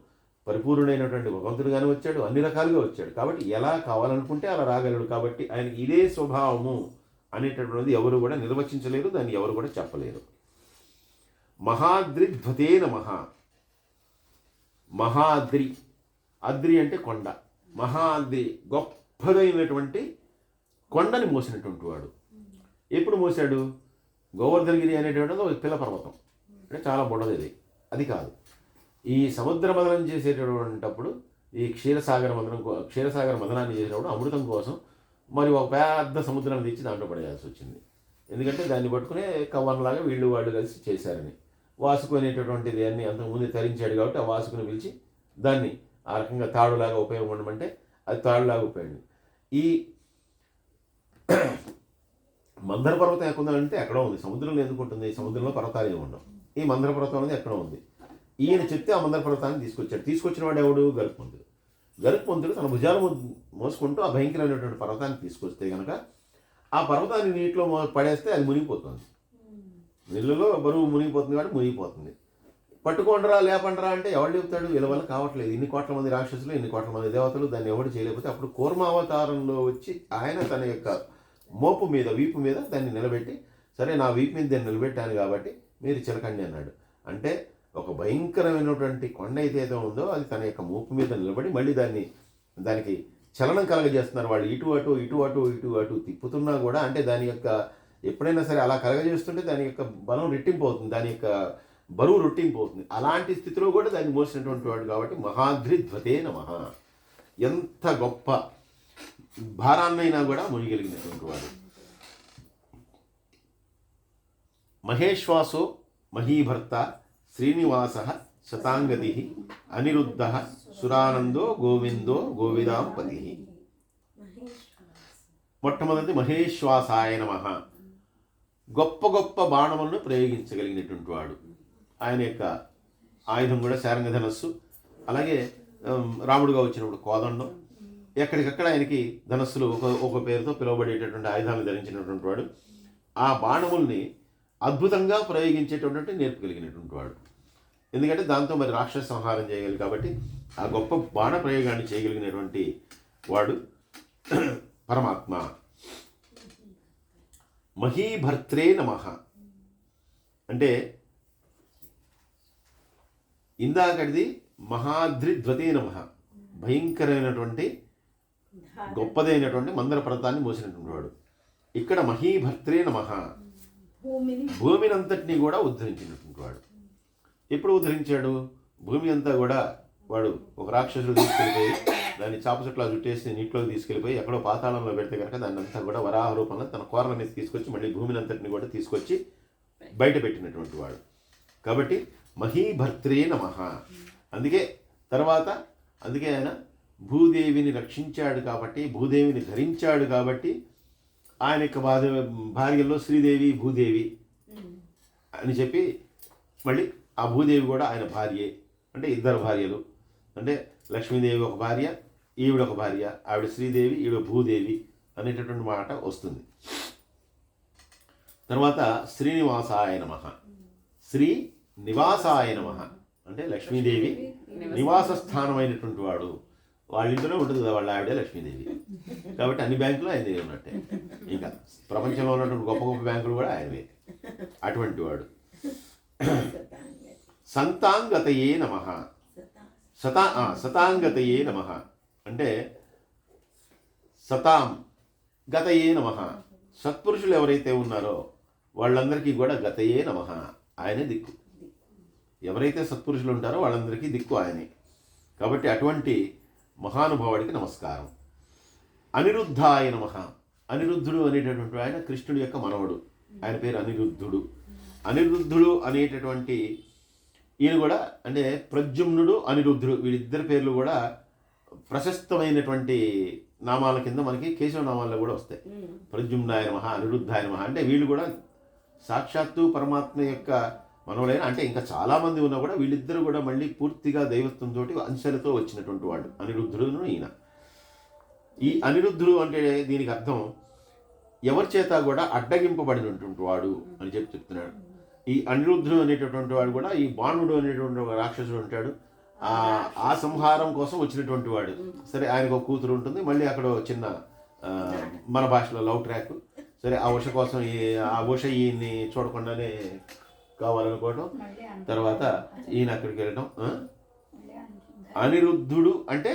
పరిపూర్ణుడైనటువంటి భగవంతుడుగానే వచ్చాడు, అన్ని రకాలుగా వచ్చాడు. కాబట్టి ఎలా కావాలనుకుంటే అలా రాగలడు. కాబట్టి ఆయనకి ఇదే స్వభావము అనేటటువంటిది ఎవరు కూడా నిర్వచించలేరు, దాన్ని ఎవరు కూడా చెప్పలేరు. మహాద్రిధ్వతే నమః. మహాద్రి, అద్రి అంటే కొండ. మహాద్రి గొప్పదైనటువంటి కొండని మోసినటువంటి వాడు. ఎప్పుడు మోసాడు? గోవర్ధనగిరి అనేటువంటిది ఒక పిల్ల పర్వతం, అంటే చాలా బుడ్డది. అది కాదు, ఈ సముద్ర మదనం చేసేటటువంటిప్పుడు ఈ క్షీరసాగర మదనాన్ని చేసేటప్పుడు అమృతం కోసం మరి ఒక పెద్ద సముద్రాన్ని తెచ్చి దాంట్లో పడేయాల్సి వచ్చింది. ఎందుకంటే దాన్ని పట్టుకునే కవ్వంలాగా వాళ్ళు కలిసి చేశారని. వాసుకు అనేటటువంటిది అన్ని అంతకుముందు తరించాడు కాబట్టి ఆ వాసుకుని పిలిచి దాన్ని ఆ రకంగా తాడులాగా ఉపయోగపడమంటే అది తాడులాగా ఉపయోగం. ఈ మందర పర్వతం ఎక్కడ ఉందంటే ఎక్కడో ఉంది. సముద్రంలో ఎందుకు ఉంటుంది? సముద్రంలో పర్వతాలు ఏమి ఉండవు. ఈ మందర పర్వతం అనేది ఎక్కడో ఉంది. ఈయన చెప్తే ఆ మందర పర్వతాన్ని తీసుకొచ్చిన వాడు ఎవడు? గరుత్మంతుడు తన భుజాలు మోసుకుంటూ ఆ భయంకరమైనటువంటి పర్వతాన్ని తీసుకొస్తే కనుక ఆ పర్వతాన్ని నీటిలో పడేస్తే అది మునిగిపోతుంది. నీళ్ళలో బరువు మునిగిపోతుంది కాబట్టి మునిగిపోతుంది. పట్టుకోండిరా లేపండిరా అంటే ఎవరు చెప్తాడు? వీళ్ళ వల్ల కావట్లేదు. ఇన్ని కోట్ల మంది రాక్షసులు, ఇన్ని కోట్ల మంది దేవతలు, దాన్ని ఎవరు చేయలేకపోతే అప్పుడు కూర్మావతారంలో వచ్చి ఆయన తన యొక్క వీపు మీద దాన్ని నిలబెట్టి, సరే నా వీపు మీద దాన్ని నిలబెట్టాను కాబట్టి మీరు చిలకండి అన్నాడు. అంటే ఒక భయంకరమైనటువంటి కొండ అయితే ఉందో అది తన యొక్క మూపు మీద నిలబడి మళ్ళీ దానికి చలనం కలగజేస్తున్నారు వాళ్ళు. ఇటు అటు తిప్పుతున్నా కూడా, అంటే దాని యొక్క ఎప్పుడైనా సరే అలా కలగజేస్తుంటే దాని యొక్క బలం రెట్టింపు అవుతుంది, దాని యొక్క బరువు రెట్టింపు అవుతుంది. అలాంటి స్థితిలో కూడా దాన్ని మోసినటువంటి వాడు కాబట్టి మహాద్రిధ్వతే నమః. ఎంత గొప్ప భారాన్నైనా కూడా మునిగలిగినటువంటి వాడు. మహేశ్వాసో మహీభర్త శ్రీనివాస శతాంగతి అనిరుద్ధ సురానందో గోవిందో గోవిదాంపతి. మొట్టమొదటి మహేశ్వాసాయ నమః. గొప్ప గొప్ప బాణములను ప్రయోగించగలిగినటువంటి వాడు. ఆయన యొక్క ఆయుధం కూడా శారంగధనస్సు. అలాగే రాముడుగా వచ్చినప్పుడు కోదండం. ఎక్కడికక్కడ ఆయనకి ధనస్సులు ఒక పేరుతో పిలువబడేటటువంటి ఆయుధాలను ధరించినటువంటి వాడు. ఆ బాణముల్ని అద్భుతంగా ప్రయోగించేటటువంటి నేర్పు కలిగినటువంటి వాడు. ఎందుకంటే దాంతో మరి రాక్షస సంహారం చేయగలి కాబట్టి ఆ గొప్ప బాణ ప్రయోగాన్ని చేయగలిగినటువంటి వాడు పరమాత్మ. మహీభర్త్రే నమః అంటే ఇందాకటిది మహాద్రిద్వతే నమః, భయంకరమైనటువంటి గొప్పదైనటువంటి మందర పర్వతాన్ని మోసినటువంటి వాడు. ఇక్కడ మహీభర్త్రే నమః, భూమిని అంతటినీ కూడా ఉద్ధరించినటువంటి వాడు. ఎప్పుడు ఉద్ధరించాడు? భూమి అంతా కూడా వాడు ఒక రాక్షసుడు తీసుకెళ్ళిపోయి దాన్ని చాపచుట్లా చుట్టేసి నీటిలోకి తీసుకెళ్ళిపోయి ఎక్కడో పాతాళంలో పెడితే కనుక దాన్ని అంతా కూడా వరాహ రూపంలో తన కోరల మీద తీసుకొచ్చి మళ్ళీ భూమిని అంతటిని కూడా తీసుకొచ్చి బయట పెట్టినటువంటి వాడు. కాబట్టి మహీభర్త్రే నమః. అందుకే ఆయన భూదేవిని రక్షించాడు కాబట్టి, భూదేవిని ధరించాడు కాబట్టి ఆయన యొక్క భార్యల్లో శ్రీదేవి భూదేవి అని చెప్పి మళ్ళీ ఆ భూదేవి కూడా ఆయన భార్యే. అంటే ఇద్దరు భార్యలు, అంటే లక్ష్మీదేవి ఒక భార్య, ఈవిడ ఒక భార్య, ఆవిడ శ్రీదేవి, ఈవిడ భూదేవి అనేటటువంటి మాట వస్తుంది. తర్వాత శ్రీనివాసాయ నమః, శ్రీ నివాసాయ నమః అంటే లక్ష్మీదేవి నివాస స్థానమైనటువంటి వాడు. వాళ్ళ ఇంట్లోనే ఉంటుంది కదా వాళ్ళ ఆవిడే లక్ష్మీదేవి. కాబట్టి అన్ని బ్యాంకులు ఆయనదే ఉన్నట్టే. ఇంకా ప్రపంచంలో ఉన్నటువంటి గొప్ప గొప్ప బ్యాంకులు కూడా ఆయనవే. అటువంటి వాడు. సంతాంగతయే నమః, సతాంగతయే నమః అంటే సతాం గతయే నమః, సత్పురుషులు ఎవరైతే ఉన్నారో వాళ్ళందరికీ కూడా గతయే నమః, ఆయనే దిక్కు. ఎవరైతే సత్పురుషులు ఉంటారో వాళ్ళందరికీ దిక్కు ఆయనే. కాబట్టి అటువంటి మహానుభావుడికి నమస్కారం. అనిరుద్ధాయ నమః, అనిరుద్ధుడు అనేటటువంటి ఆయన కృష్ణుడి యొక్క మనవడు, ఆయన పేరు అనిరుద్ధుడు. అనిరుద్ధుడు అనేటటువంటి ఈయన కూడా అంటే ప్రద్యుమ్నుడు అనిరుద్ధుడు వీళ్ళిద్దరి పేర్లు కూడా ప్రశస్తమైనటువంటి నామాల కింద మనకి కేశవ నామాల్లో కూడా వస్తాయి. ప్రద్యుమ్నాయ నమః, అనిరుద్ధాయ నమః అంటే వీళ్ళు కూడా సాక్షాత్తు పరమాత్మ యొక్క మనవలైన, అంటే ఇంకా చాలామంది ఉన్నా కూడా వీళ్ళిద్దరూ కూడా మళ్ళీ పూర్తిగా దైవత్వంతో అంశాలతో వచ్చినటువంటి వాడు అనిరుద్ధుడును ఈయన. ఈ అనిరుద్ధుడు అంటే దీనికి అర్థం ఎవరి చేత కూడా అడ్డగింపబడినటువంటి వాడు అని చెప్తున్నాడు. ఈ అనిరుద్ధుడు అనేటటువంటి వాడు కూడా ఈ బాణుడు అనేటువంటి ఒక రాక్షసుడు ఉంటాడు, ఆ సంహారం కోసం వచ్చినటువంటి వాడు. సరే ఆయనకు ఒక కూతురు ఉంటుంది, మళ్ళీ అక్కడ చిన్న మన భాషలో లవ్ ట్రాక్. సరే ఆ ఉష కోసం ఆ ఉష ఈయన్ని చూడకుండానే కావాలనుకోవడం, తర్వాత ఈయన అక్కడికి వెళ్ళడం. అనిరుద్ధుడు అంటే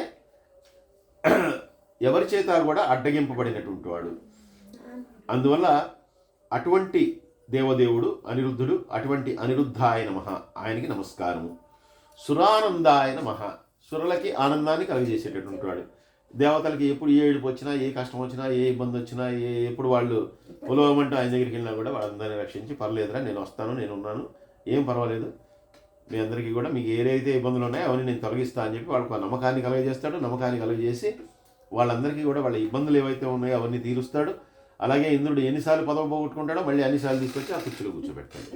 ఎవరి చేత కూడా అడ్డగింపబడినటువంటి వాడు. అందువల్ల అటువంటి దేవదేవుడు అనిరుద్ధుడు. అటువంటి అనిరుద్ధాయ నమః, ఆయనకి నమస్కారము. సురానందాయ నమః, సురులకి ఆనందాన్ని కలుగజేసేటటువంటి వాడు. దేవతలకి ఎప్పుడు ఏ ఏడుపు వచ్చినా, ఏ కష్టం వచ్చినా, ఏ ఇబ్బంది వచ్చినా, ఎప్పుడు వాళ్ళు పొలవమంటూ ఆయన దగ్గరికి వెళ్ళినా కూడా వాళ్ళందరినీ రక్షించి, పర్లేదురా నేను వస్తాను, నేను ఉన్నాను, ఏం పర్వాలేదు, మీ అందరికీ కూడా మీకు ఏదైతే ఇబ్బందులు ఉన్నాయో అవన్నీ నేను తొలగిస్తా అని చెప్పి వాళ్ళకు నమ్మకాన్ని కలుగజేస్తాడు. నమ్మకాన్ని కలుగజేసి వాళ్ళందరికీ కూడా వాళ్ళ ఇబ్బందులు ఏవైతే ఉన్నాయో అవన్నీ తీరుస్తాడు. అలాగే ఇంద్రుడు ఎన్నిసార్లు పదవి పోగొట్టుకుంటాడో మళ్ళీ అన్నిసార్లు తీసుకొచ్చి ఆ కుర్చీలో కూర్చోబెడతాడు,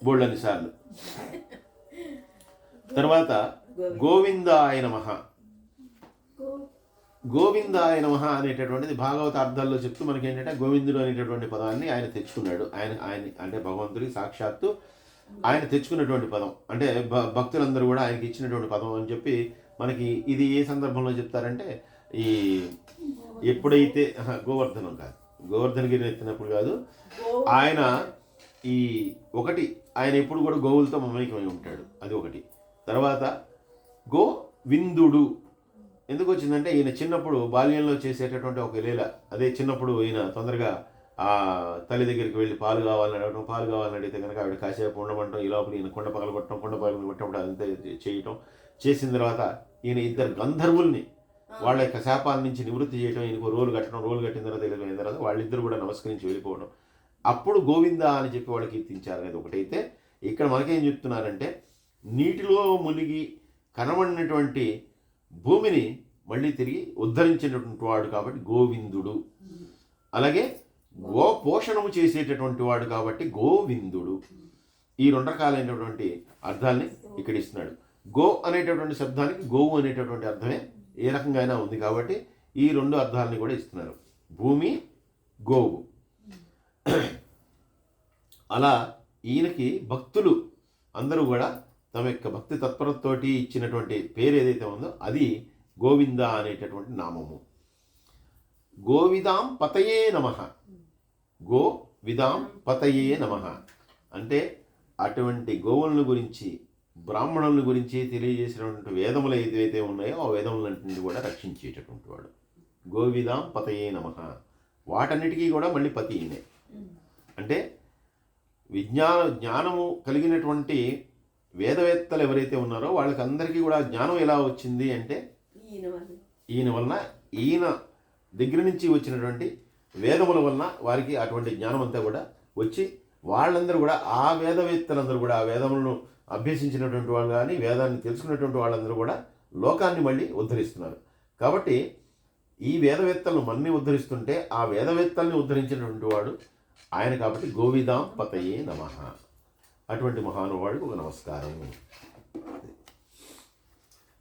బోల్డ్ అన్నిసార్లు. తర్వాత గోవిందాయ నమః, గోవిందాయ నమః అనేటటువంటిది భాగవత అర్థాల్లో చెప్తూ మనకి ఏంటంటే గోవిందుడు అనేటటువంటి పదాన్ని ఆయన తెచ్చుకున్నాడు. ఆయన అంటే భగవంతుడికి సాక్షాత్తు ఆయన తెచ్చుకున్నటువంటి పదం, అంటే భక్తులందరూ కూడా ఆయనకి ఇచ్చినటువంటి పదం అని చెప్పి మనకి ఇది ఏ సందర్భంలో చెప్తారంటే ఈ ఎప్పుడైతే గోవర్ధనం కాదు, గోవర్ధనగిరి ఎత్తినప్పుడు కాదు, ఆయన ఈ ఒకటి ఆయన ఎప్పుడు కూడా గోవులతో మమేకమై ఉంటాడు, అది ఒకటి. తర్వాత గోవిందుడు ఎందుకు వచ్చిందంటే ఈయన చిన్నప్పుడు బాల్యంలో చేసేటటువంటి ఒక లీల. అదే చిన్నప్పుడు ఈయన తొందరగా ఆ తల్లి దగ్గరికి వెళ్ళి పాలు కావాలని అడగడం, పాలు కావాలని అడిగితే కనుక ఆవిడ కాసేపు ఉండమంటాం, ఈ లోపల ఈయన కొండ పగలు కొట్టడం, కొండ పగలు కొట్టినప్పుడు అదంతా చేయటం. చేసిన తర్వాత ఈయన ఇద్దరు గంధర్వుల్ని వాళ్ళ యొక్క శాపాల నుంచి నివృత్తి చేయడం, ఈయనకు రోలు కట్టడం, రోలు కట్టిన తర్వాత వెళ్ళిపోయిన తర్వాత వాళ్ళిద్దరు కూడా నమస్కరించి వెళ్ళిపోవడం. అప్పుడు గోవింద అని చెప్పి వాళ్ళు కీర్తించారు అనేది ఒకటైతే, ఇక్కడ మనకేం చెప్తున్నారంటే నీటిలో మునిగి కనబడినటువంటి భూమిని మళ్ళీ తిరిగి ఉద్ధరించినటువంటి వాడు కాబట్టి గోవిందుడు. అలాగే గో పోషణము చేసేటటువంటి వాడు కాబట్టి గోవిందుడు. ఈ రెండు రకాలైనటువంటి అర్థాలని ఇక్కడ ఇస్తున్నాడు. గో అనేటటువంటి శబ్దానికి గోవు అనేటటువంటి అర్థమే ఏ రకంగా అయినా ఉంది కాబట్టి ఈ రెండు అర్థాలని కూడా ఇస్తున్నారు, భూమి గోవు. అలా ఈయనకి భక్తులు అందరూ కూడా తమ యొక్క భక్తి తత్పరతతోటి ఇచ్చినటువంటి పేరు ఏదైతే ఉందో అది గోవింద అనేటటువంటి నామము. గోవిదాం పతయే నమః. గో విదాం పతయే నమః అంటే అటువంటి గోవులను గురించి బ్రాహ్మణుల గురించి తెలియజేసినటువంటి వేదములు ఏదైతే ఉన్నాయో ఆ వేదములన్నింటినీ కూడా రక్షించేటటువంటి వాడు. గోవిదాం పతయే నమః. వాటన్నిటికీ కూడా మళ్ళీ పతి ఈయనే. అంటే జ్ఞానము కలిగినటువంటి వేదవేత్తలు ఎవరైతే ఉన్నారో వాళ్ళకందరికీ కూడా జ్ఞానం ఎలా వచ్చింది అంటే ఈయన వలన, ఈయన దగ్గర నుంచి వచ్చినటువంటి వేదముల వలన వారికి అటువంటి జ్ఞానం అంతా కూడా వచ్చి వాళ్ళందరూ కూడా ఆ వేదవేత్తలందరూ కూడా ఆ వేదములను అభ్యసించినటువంటి వాళ్ళు కానీ వేదాన్ని తెలుసుకున్నటువంటి వాళ్ళందరూ కూడా లోకాన్ని మళ్ళీ ఉద్ధరిస్తున్నారు. కాబట్టి ఈ వేదవేత్తలను మన్ని ఉద్ధరిస్తుంటే ఆ వేదవేత్తల్ని ఉద్ధరించినటువంటి వాడు ఆయన. కాబట్టి గోవిదాం పతయే నమః. అటువంటి మహానుభావుడికి ఒక నమస్కారం.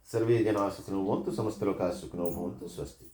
సర్వే జనా సుఖినో భవంతు, సమస్త లోకా సుఖినో భవంతు. స్వస్తి.